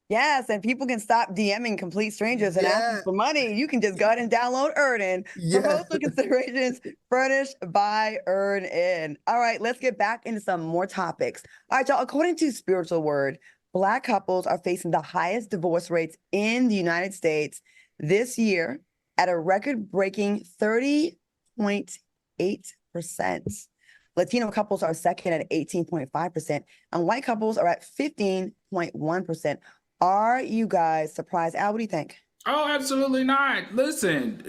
Yes, and people can stop DMing complete strangers and asking for money. You can just go ahead and download EarnIn. Proposal considerations furnished by EarnIn. All right, let's get back into some more topics. All right, y'all, according to Spiritual Word, Black couples are facing the highest divorce rates in the United States this year at a record-breaking 30.8%. Latino couples are second at 18.5%, and white couples are at 15.1%. Are you guys surprised? Al, what do you think? Oh, absolutely not. Listen,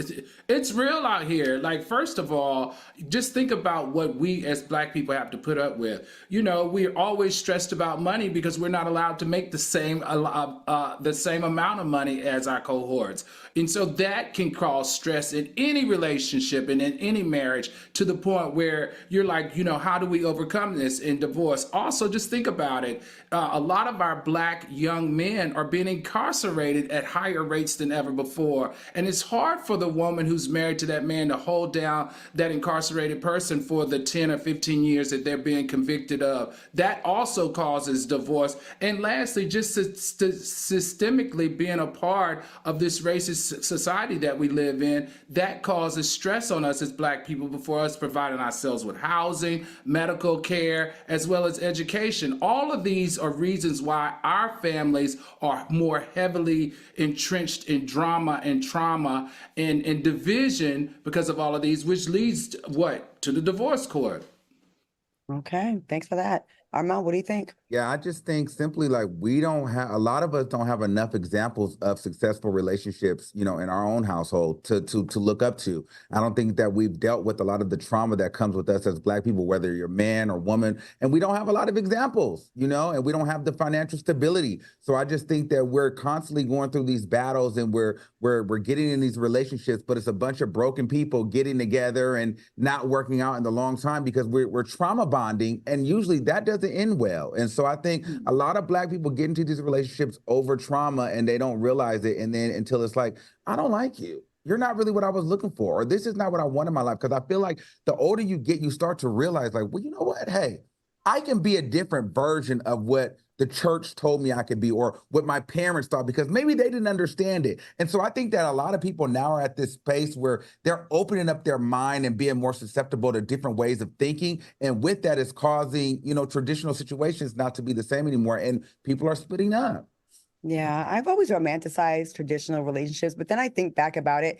it's real out here. Like, first of all, just think about what we as Black people have to put up with. You know, we're always stressed about money because we're not allowed to make the same amount of money as our cohorts. And so that can cause stress in any relationship and in any marriage to the point where you're like, you know, how do we overcome this in divorce? Also, just think about it. A lot of our Black young men are being incarcerated at higher rates than ever before. And it's hard for the woman who's married to that man to hold down that incarcerated person for the 10 or 15 years that they're being convicted of. That also causes divorce. And lastly, just systemically being a part of this racist society that we live in, that causes stress on us as Black people before us providing ourselves with housing, medical care, as well as education. All of these are reasons why our families are more heavily entrenched in drama and trauma and division because of all of these, which leads to what? To the divorce court. Okay, thanks for that. Armand, what do you think? Yeah, I just think simply like a lot of us don't have enough examples of successful relationships, you know, in our own household to look up to. I don't think that we've dealt with a lot of the trauma that comes with us as Black people, whether you're man or woman, and we don't have a lot of examples, you know, and we don't have the financial stability. So I just think that we're constantly going through these battles and we're getting in these relationships, but it's a bunch of broken people getting together and not working out in the long time because we're trauma bonding, and usually that doesn't end well. And so I think a lot of Black people get into these relationships over trauma and they don't realize it. And then until it's like, I don't like you. You're not really what I was looking for, or this is not what I want in my life. Because I feel like the older you get, you start to realize like, well, you know what? Hey, I can be a different version of what the church told me I could be or what my parents thought, because maybe they didn't understand it. And so I think that a lot of people now are at this space where they're opening up their mind and being more susceptible to different ways of thinking. And with that, it's causing, traditional situations not to be the same anymore. And people are splitting up. Yeah, I've always romanticized traditional relationships, but then I think back about it.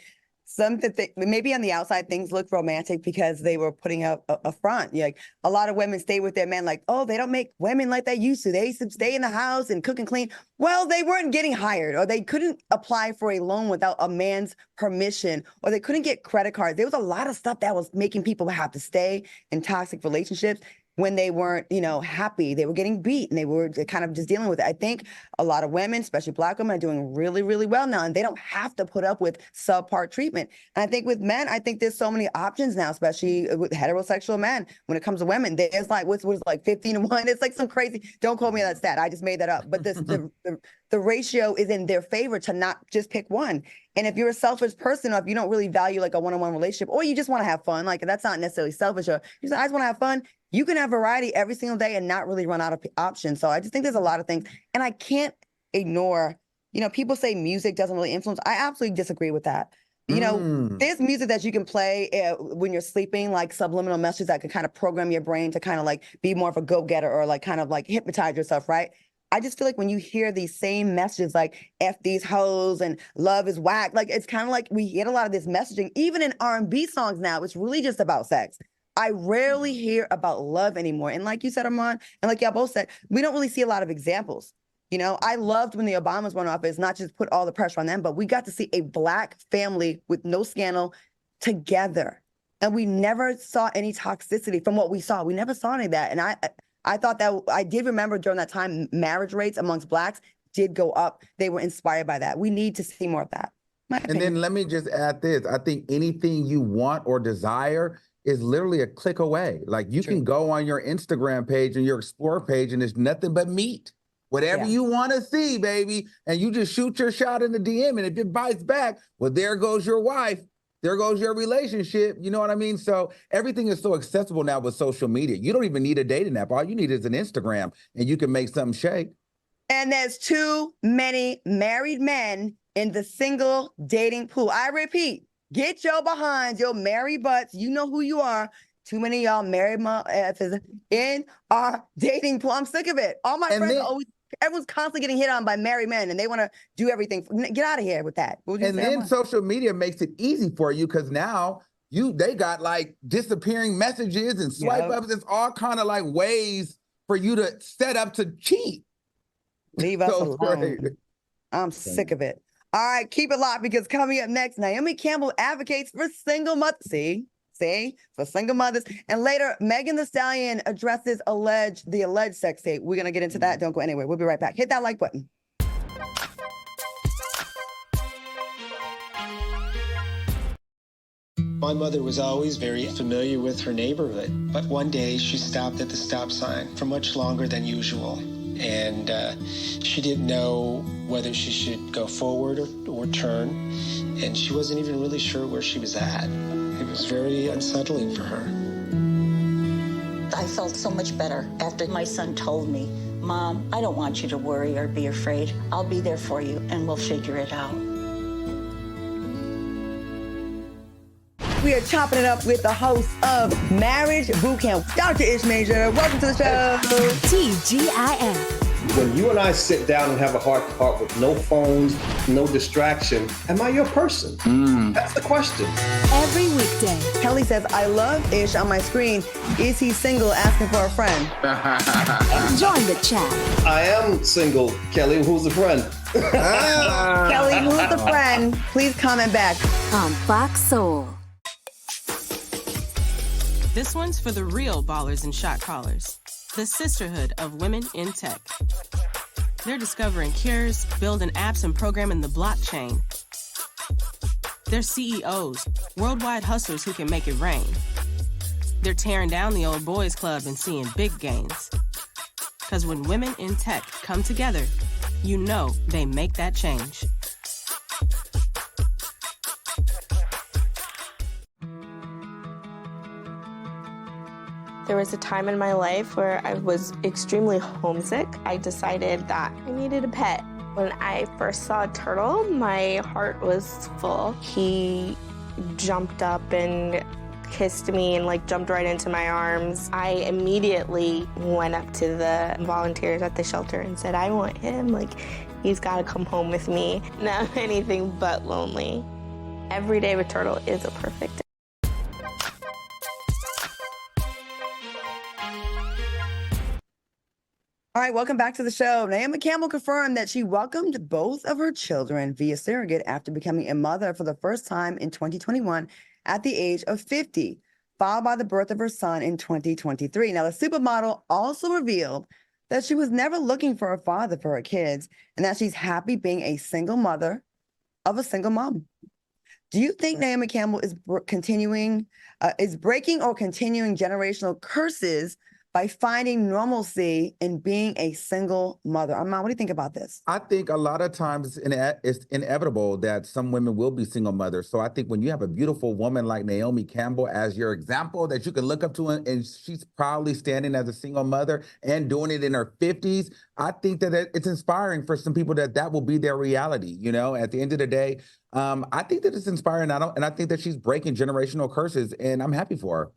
Maybe on the outside things look romantic because they were putting up a front. Like a lot of women stay with their men, like, oh, they don't make women like they used to. They used to stay in the house and cook and clean. Well, they weren't getting hired, or they couldn't apply for a loan without a man's permission, or they couldn't get credit cards. There was a lot of stuff that was making people have to stay in toxic relationships when they weren't, happy. They were getting beat and they were kind of just dealing with it. I think a lot of women, especially Black women, are doing really, really well now, and they don't have to put up with subpar treatment. And I think with men, I think there's so many options now, especially with heterosexual men. When it comes to women, there's like, what's like 15-1? It's like some crazy, don't quote me on that stat. I just made that up. But the ratio is in their favor to not just pick one. And if you're a selfish person, or if you don't really value like a one-on-one relationship, or you just want to have fun, like that's not necessarily selfish, or you say, I just want to have fun, you can have variety every single day and not really run out of options. So I just think there's a lot of things. And I can't ignore, people say music doesn't really influence. I absolutely disagree with that. There's music that you can play when you're sleeping, like subliminal messages that can kind of program your brain to kind of like be more of a go-getter, or like kind of like hypnotize yourself, right? I just feel like when you hear these same messages like F these hoes and love is whack, like it's kind of like we get a lot of this messaging, even in R&B songs now, it's really just about sex. I rarely hear about love anymore. And like you said, Armand, and like y'all both said, we don't really see a lot of examples. I loved when the Obamas went off, is not just put all the pressure on them, but we got to see a Black family with no scandal together. And we never saw any toxicity from what we saw. We never saw any of that. And I thought that, I did remember during that time, marriage rates amongst Blacks did go up. They were inspired by that. We need to see more of that. And then let me just add this. I think anything you want or desire is literally a click away. Like you can go on your Instagram page and your Explore page and there's nothing but meat. Whatever you want to see, baby. And you just shoot your shot in the DM. And if it bites back, well, there goes your wife. There goes your relationship. You know what I mean? So everything is so accessible now with social media. You don't even need a dating app. All you need is an Instagram and you can make something shake. And there's too many married men in the single dating pool. I repeat, get your behinds, your married butts. You know who you are. Too many of y'all married asses in our dating pool. I'm sick of it. All my friends everyone's constantly getting hit on by married men and they want to do everything. Get out of here with that. And then social media makes it easy for you because now they got like disappearing messages and swipe ups. It's all kind of like ways for you to set up to cheat. Leave us alone. I'm sick of it. All right, keep it locked because coming up next, Naomi Campbell advocates for single mothers. For single mothers. And later, Megan Thee Stallion addresses the alleged sex tape. We're going to get into that. Don't go anywhere. We'll be right back. Hit that like button. My mother was always very familiar with her neighborhood, but one day she stopped at the stop sign for much longer than usual. And she didn't know whether she should go forward or turn, and she wasn't even really sure where she was at. It was very unsettling for her. I felt so much better after my son told me, Mom, I don't want you to worry or be afraid. I'll be there for you and we'll figure it out. We are chopping it up with the host of Marriage Bootcamp, Dr. Ish Major. Welcome to the show. TGIF. When you and I sit down and have a heart-to-heart with no phones, no distraction, am I your person? That's the question. Every weekday. Kelly says, I love Ish on my screen. Is he single, asking for a friend? Join the chat. I am single, Kelly. Who's the friend? Kelly, who's the friend? Please comment back. On Fox Soul. This one's for the real ballers and shot callers. The sisterhood of women in tech. They're discovering cures, building apps, and programming the blockchain. They're CEOs, worldwide hustlers who can make it rain. They're tearing down the old boys club and seeing big gains. Because when women in tech come together, you know they make that change. There was a time in my life where I was extremely homesick. I decided that I needed a pet. When I first saw a turtle, my heart was full. He jumped up and kissed me and jumped right into my arms. I immediately went up to the volunteers at the shelter and said, I want him. He's got to come home with me. Not anything but lonely. Every day with turtle is a perfect day. All right, welcome back to the show. Naomi Campbell confirmed that she welcomed both of her children via surrogate after becoming a mother for the first time in 2021 at the age of 50, followed by the birth of her son in 2023. Now, the supermodel also revealed that she was never looking for a father for her kids and that she's happy being a single mother of a single mom. Do you think Naomi Campbell is breaking or continuing generational curses by finding normalcy in being a single mother? Armand, what do you think about this? I think a lot of times it's inevitable that some women will be single mothers. So I think when you have a beautiful woman like Naomi Campbell as your example that you can look up to, and she's proudly standing as a single mother and doing it in her 50s, I think that it's inspiring for some people that will be their reality. At the end of the day, I think that it's inspiring. And I think that she's breaking generational curses, and I'm happy for her.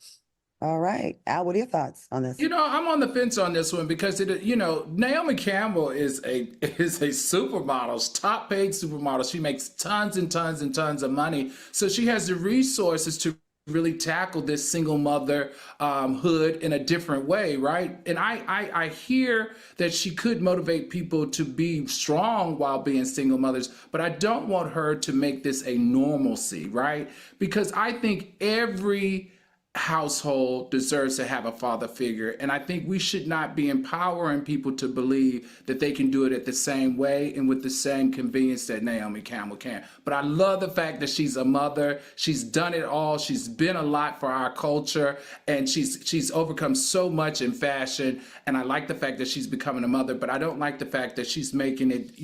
All right. Al, what are your thoughts on this? I'm on the fence on this one because Naomi Campbell is a supermodel, top paid supermodel. She makes tons and tons and tons of money. So she has the resources to really tackle this single mother hood in a different way, right? And I hear that she could motivate people to be strong while being single mothers, but I don't want her to make this a normalcy, right? Because I think every household deserves to have a father figure. And I think we should not be empowering people to believe that they can do it at the same way and with the same convenience that Naomi Campbell can. But I love the fact that she's a mother. She's done it all. She's been a lot for our culture, and she's overcome so much in fashion. And I like the fact that she's becoming a mother, but I don't like the fact that she's making it,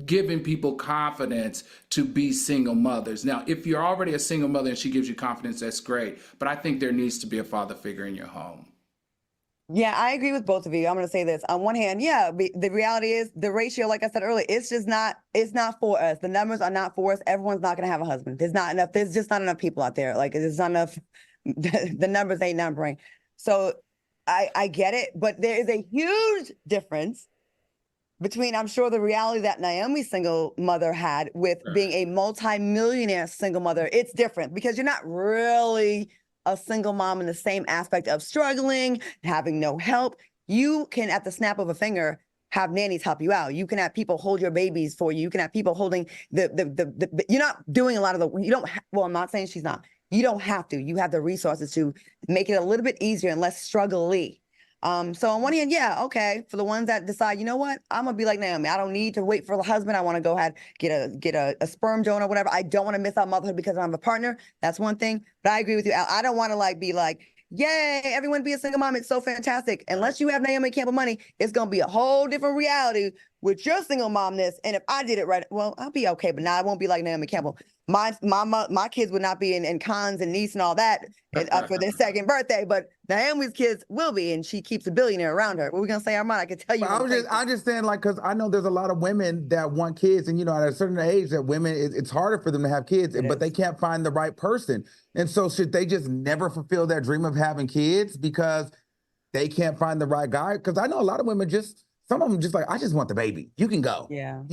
giving people confidence to be single mothers. Now, if you're already a single mother and she gives you confidence, that's great. But I think there needs to be a father figure in your home. Yeah, I agree with both of you. I'm going to say this. On one hand, the reality is the ratio, like I said earlier, it's not for us. The numbers are not for us. Everyone's not going to have a husband. There's just not enough people out there. There's not enough, the numbers ain't numbering. So I get it, but there is a huge difference between, I'm sure, the reality that Naomi's single mother had with being a multi-millionaire single mother. It's different because you're not really a single mom in the same aspect of struggling, having no help. You can, at the snap of a finger, have nannies help you out. You can have people hold your babies for you. You can have people holding you're not doing a lot of I'm not saying she's not. You don't have to. You have the resources to make it a little bit easier and less struggly. So on one hand, okay, for the ones that decide, you know what, I'm gonna be like Naomi. I don't need to wait for the husband. I want to go ahead, get a sperm donor or whatever. I don't want to miss out motherhood because I have a partner. That's one thing. But I agree with you, Al. I don't want to be like, yay, everyone be a single mom. It's so fantastic. Unless you have Naomi Campbell money, it's gonna be a whole different reality with your single momness. And if I did it right, well, I'll be okay. But now I won't be like Naomi Campbell. My kids would not be in Cannes and Nice and all that for their second birthday, but Naomi's kids will be, and she keeps a billionaire around her. What are we gonna say, Armand? I can tell you. I'm just saying, because I know there's a lot of women that want kids, and at a certain age, that women it's harder for them to have kids, but they can't find the right person. And so, should they just never fulfill their dream of having kids because they can't find the right guy? Because I know a lot of women some of them just I just want the baby. You can go. Yeah.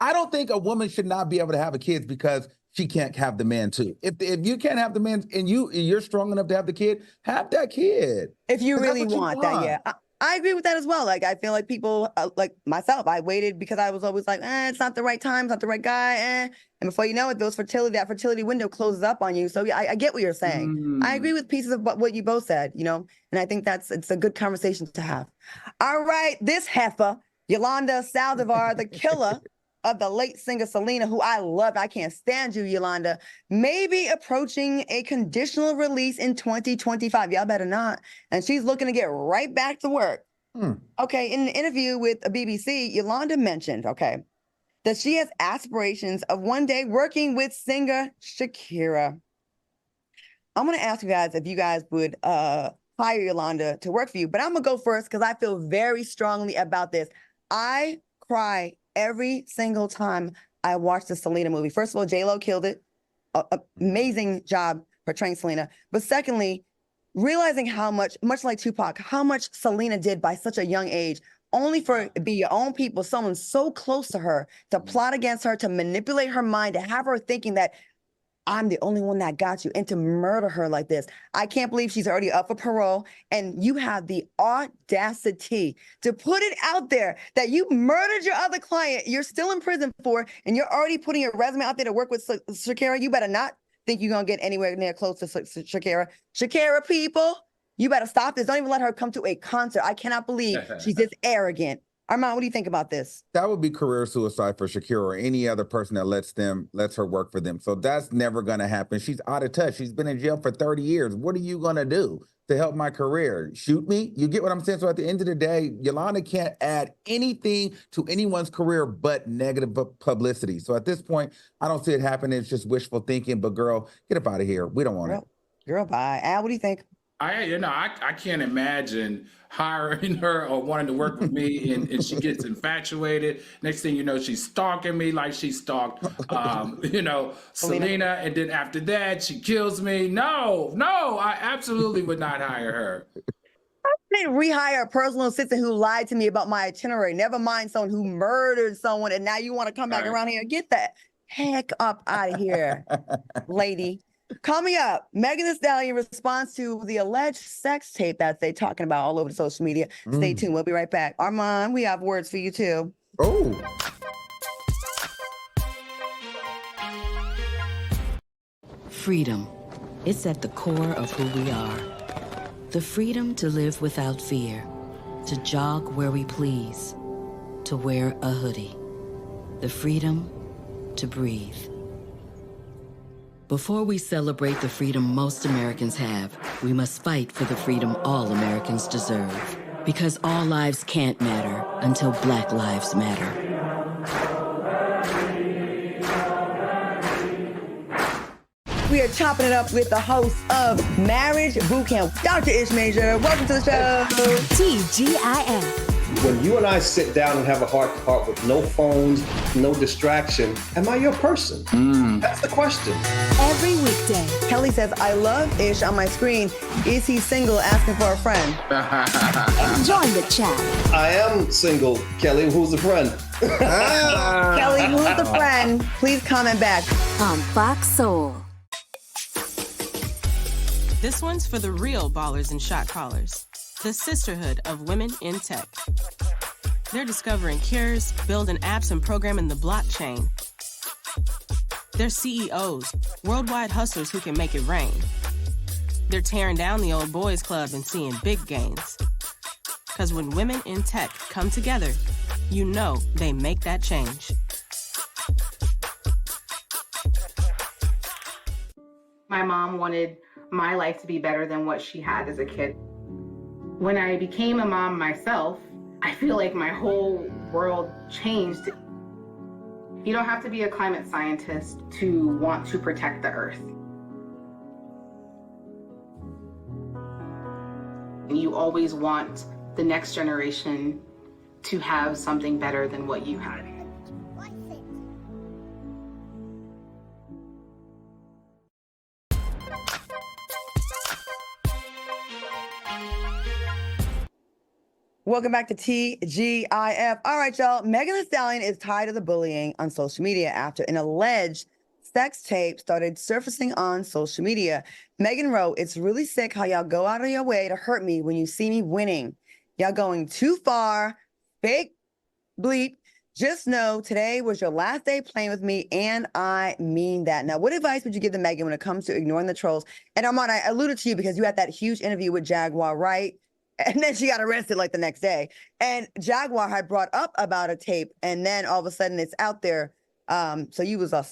I don't think a woman should not be able to have a kid because she can't have the man too. If you can't have the man and you're strong enough to have the kid, have that kid. If you really want that, yeah. I agree with that as well. I feel like people, like myself, I waited because I was always like, it's not the right time, it's not the right guy, And before you know it, that fertility window closes up on you. So yeah, I get what you're saying. I agree with pieces of what you both said, and I think it's a good conversation to have. All right, this heifer, Yolanda Saldivar, the killer of the late singer Selena, who I loved. I can't stand you, Yolanda, may be approaching a conditional release in 2025. Y'all better not. And she's looking to get right back to work. Okay, in an interview with a BBC, Yolanda mentioned, that she has aspirations of one day working with singer Shakira. I'm going to ask you guys if you guys would hire Yolanda to work for you. But I'm going to go first because I feel very strongly about this. I cry every single time I watch the Selena movie. First of all, J-Lo killed it. Amazing job portraying Selena. But secondly, realizing how much like Tupac, how much Selena did by such a young age, only for it to be your own people, someone so close to her, to plot against her, to manipulate her mind, to have her thinking that I'm the only one that got you, and to murder her like this. I can't believe she's already up for parole, and you have the audacity to put it out there that you murdered your other client, you're still in prison for, and you're already putting your resume out there to work with Shakira. You better not think you're going to get anywhere near close to Shakira. Shakira, people, you better stop this. Don't even let her come to a concert. I cannot believe she's this arrogant. Armand, what do you think about this? That would be career suicide for Shakira or any other person that lets her work for them. So that's never going to happen. She's out of touch. She's been in jail for 30 years. What are you going to do to help my career? Shoot me? You get what I'm saying? So at the end of the day, Yolanda can't add anything to anyone's career but negative publicity. So at this point, I don't see it happening. It's just wishful thinking. But girl, get up out of here. We don't want it. Girl, bye. Al, what do you think? I can't imagine hiring her or wanting to work with me, and she gets infatuated. Next thing you know, she's stalking me like she stalked, Selena, and then after that, she kills me. No, I absolutely would not hire her. I didn't rehire a personal assistant who lied to me about my itinerary. Never mind someone who murdered someone, and now you want to come back around here and get that heck up out of here, lady. Coming up, Megan Thee Stallion responds to the alleged sex tape that they're talking about all over the social media. Stay tuned. We'll be right back. Armand, we have words for you too. Oh. Freedom. It's at the core of who we are. The freedom to live without fear, to jog where we please, to wear a hoodie. The freedom to breathe. Before we celebrate the freedom most Americans have, we must fight for the freedom all Americans deserve. Because all lives can't matter until Black lives matter. We are chopping it up with the host of Marriage Bootcamp, Dr. Ish Major. Welcome to the show. TGIF. When you and I sit down and have a heart-to-heart with no phones, no distraction, am I your person? That's the question. Every weekday. Kelly says, I love Ish on my screen. Is he single, asking for a friend? Join the chat. I am single, Kelly. Who's the friend? Kelly, who's the friend? Please comment back. On Fox Soul. This one's for the real ballers and shot callers. The sisterhood of women in tech. They're discovering cures, building apps, and programming the blockchain. They're CEOs, worldwide hustlers who can make it rain. They're tearing down the old boys club and seeing big gains. Because when women in tech come together, you know they make that change. My mom wanted my life to be better than what she had as a kid. When I became a mom myself, I feel like my whole world changed. You don't have to be a climate scientist to want to protect the earth. You always want the next generation to have something better than what you had. Welcome back to TGIF. All right, y'all. Megan Thee Stallion is tired of the bullying on social media after an alleged sex tape started surfacing on social media. Megan wrote, "It's really sick how y'all go out of your way to hurt me when you see me winning. Y'all going too far. Fake bleep. Just know today was your last day playing with me, and I mean that." Now, what advice would you give to Megan when it comes to ignoring the trolls? And Armand, I alluded to you because you had that huge interview with Jaguar, right? And then she got arrested like the next day. And Jaguar had brought up about a tape, and then all of a sudden it's out there. So you was all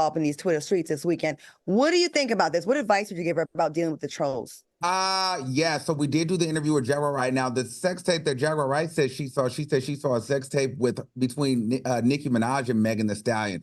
up in these Twitter streets this weekend. What do you think about this? What advice would you give her about dealing with the trolls? Yeah, so we did do the interview with Jaguar right now. The sex tape that Jaguar Wright said she saw a sex tape between Nicki Minaj and Megan Thee Stallion.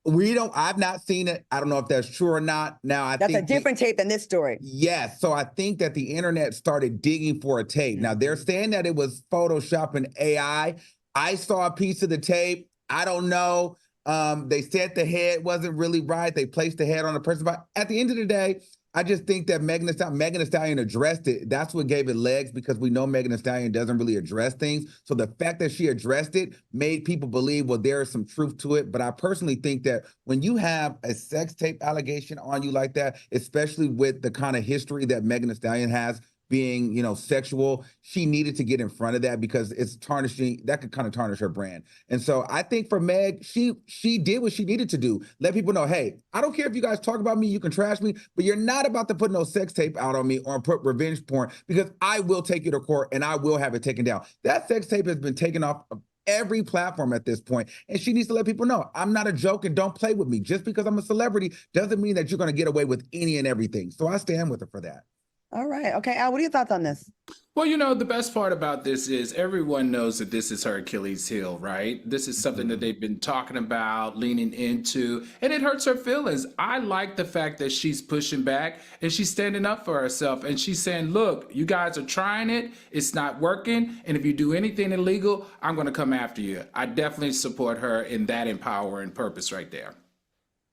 I've not seen it. I don't know if that's true or not. Now, That's a different tape than this story. Yes. So I think that the internet started digging for a tape. Now, they're saying that it was Photoshop and AI. I saw a piece of the tape. I don't know. They said the head wasn't really right. They placed the head on the person. But at the end of the day, I just think that Megan Thee Stallion addressed it. That's what gave it legs, because we know Megan Thee Stallion doesn't really address things. So the fact that she addressed it made people believe, well, there is some truth to it. But I personally think that when you have a sex tape allegation on you like that, especially with the kind of history that Megan Thee Stallion has, being, sexual, she needed to get in front of that, because it's tarnishing, that could kind of tarnish her brand. And so I think for Meg, she did what she needed to do. Let people know, hey, I don't care if you guys talk about me, you can trash me, but you're not about to put no sex tape out on me or put revenge porn, because I will take you to court and I will have it taken down. That sex tape has been taken off of every platform at this point, and she needs to let people know, I'm not a joke and don't play with me. Just because I'm a celebrity doesn't mean that you're going to get away with any and everything. So I stand with her for that. All right. Okay, Al, what are your thoughts on this? Well, the best part about this is everyone knows that this is her Achilles heel, right? This is something that they've been talking about, leaning into, and it hurts her feelings. I like the fact that she's pushing back and she's standing up for herself, and she's saying, look, you guys are trying it. It's not working. And if you do anything illegal, I'm going to come after you. I definitely support her in that empowering purpose right there.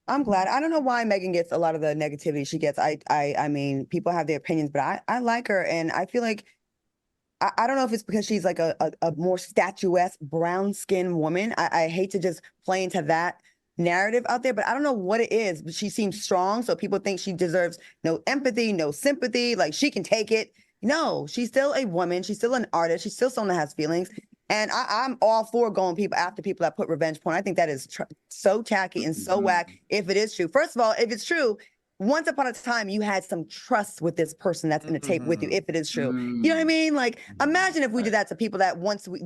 I'm glad. I don't know why Megan gets a lot of the negativity she gets. I mean, people have their opinions, but I like her, and I feel like I don't know if it's because she's like a more statuesque, brown-skinned woman. I hate to just play into that narrative out there, but I don't know what it is. But she seems strong, so people think she deserves no empathy, no sympathy. Like, she can take it. No, she's still a woman. She's still an artist. She's still someone that has feelings. And I'm all for going after people that put revenge porn. I think that is so tacky and so whack if it is true. First of all, if it's true, once upon a time, you had some trust with this person that's in the tape with you, if it is true. You know what I mean? Like, imagine if we did that to people that once we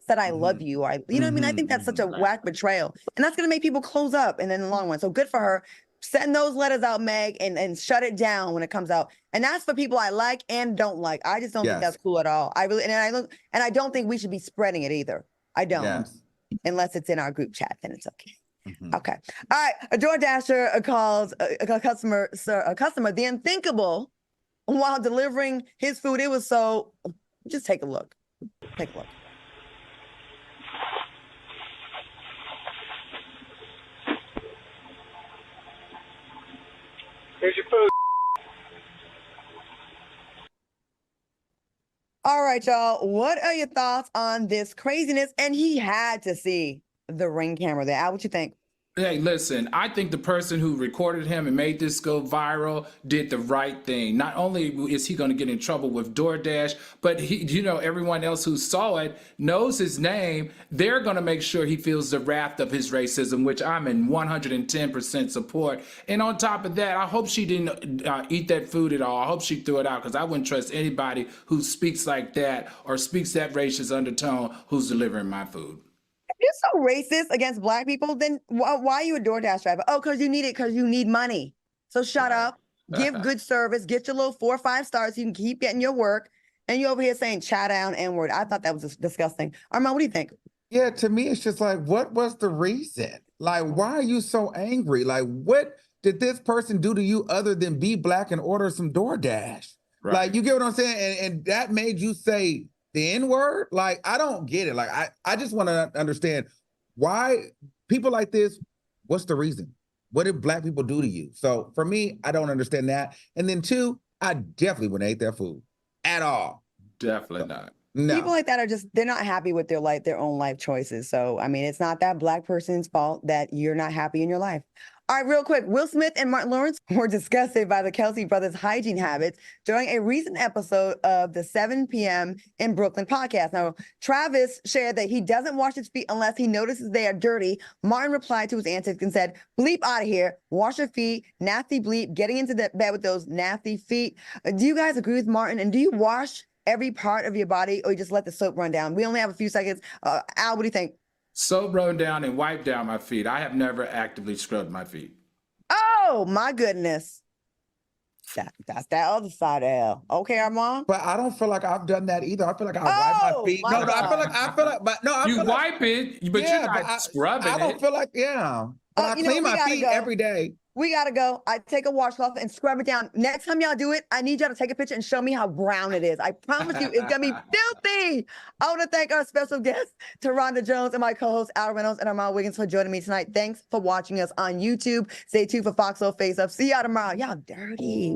said, I love you, or you know what I mean? I think that's such a whack betrayal. And that's going to make people close up in the long run. So good for her. Send those letters out, Meg, and shut it down when it comes out. And that's for people I like and don't like. I just don't think that's cool at all. I don't think we should be spreading it either. I don't. Unless it's in our group chat, then it's okay. Okay. All right. A DoorDasher calls a customer the unthinkable while delivering his food. It was so. Just take a look. Take a look. Here's your food. All right, y'all. What are your thoughts on this craziness? And he had to see the Ring camera there. Al, what you think? Hey, listen, I think the person who recorded him and made this go viral did the right thing. Not only is he going to get in trouble with DoorDash, but everyone else who saw it knows his name. They're going to make sure he feels the wrath of his racism, which I'm in 110% support. And on top of that, I hope she didn't eat that food at all. I hope she threw it out, because I wouldn't trust anybody who speaks like that or speaks that racist undertone who's delivering my food. You're so racist against Black people, then why are you a DoorDash driver? Oh, because you need it, because you need money. So shut up, give good service, get your little 4 or 5 stars so you can keep getting your work. And you over here saying chat down N-word. I thought that was disgusting. Armand, what do you think? Yeah, to me, it's just like, what was the reason? Like, why are you so angry? Like, what did this person do to you other than be Black and order some DoorDash? Right. Like, you get what I'm saying? And that made you say the N-word? Like, I don't get it. Like, I just want to understand why people like this, what's the reason? What did Black people do to you? So for me, I don't understand that. And then 2, I definitely wouldn't eat their food at all. Definitely not. No. People like that they're not happy with their own life choices. So, I mean, it's not that Black person's fault that you're not happy in your life. All right, real quick. Will Smith and Martin Lawrence were disgusted by the Kelsey brothers' hygiene habits during a recent episode of the 7 p.m. in Brooklyn podcast. Now, Travis shared that he doesn't wash his feet unless he notices they are dirty. Martin replied to his antics and said, bleep out of here, wash your feet, nasty bleep, getting into the bed with those nasty feet. Do you guys agree with Martin? And do you wash every part of your body, or you just let the soap run down? We only have a few seconds. Al, what do you think? Soap run down and wipe down my feet. I have never actively scrubbed my feet. Oh, my goodness. That's that other side of hell. Okay, Armand? But I don't feel like I've done that either. I feel like I wipe my feet. You wipe it, but you're not scrubbing it. I don't feel like, But I clean my feet every day. We gotta go. I take a washcloth and scrub it down. Next time y'all do it, I need y'all to take a picture and show me how brown it is. I promise you, it's gonna be filthy. I want to thank our special guest, Taronda Jones, and my co-host, Al Reynolds and Armand Wiggins, for joining me tonight. Thanks for watching us on YouTube. Stay tuned for Fox Soul Face Up. See y'all tomorrow. Y'all dirty.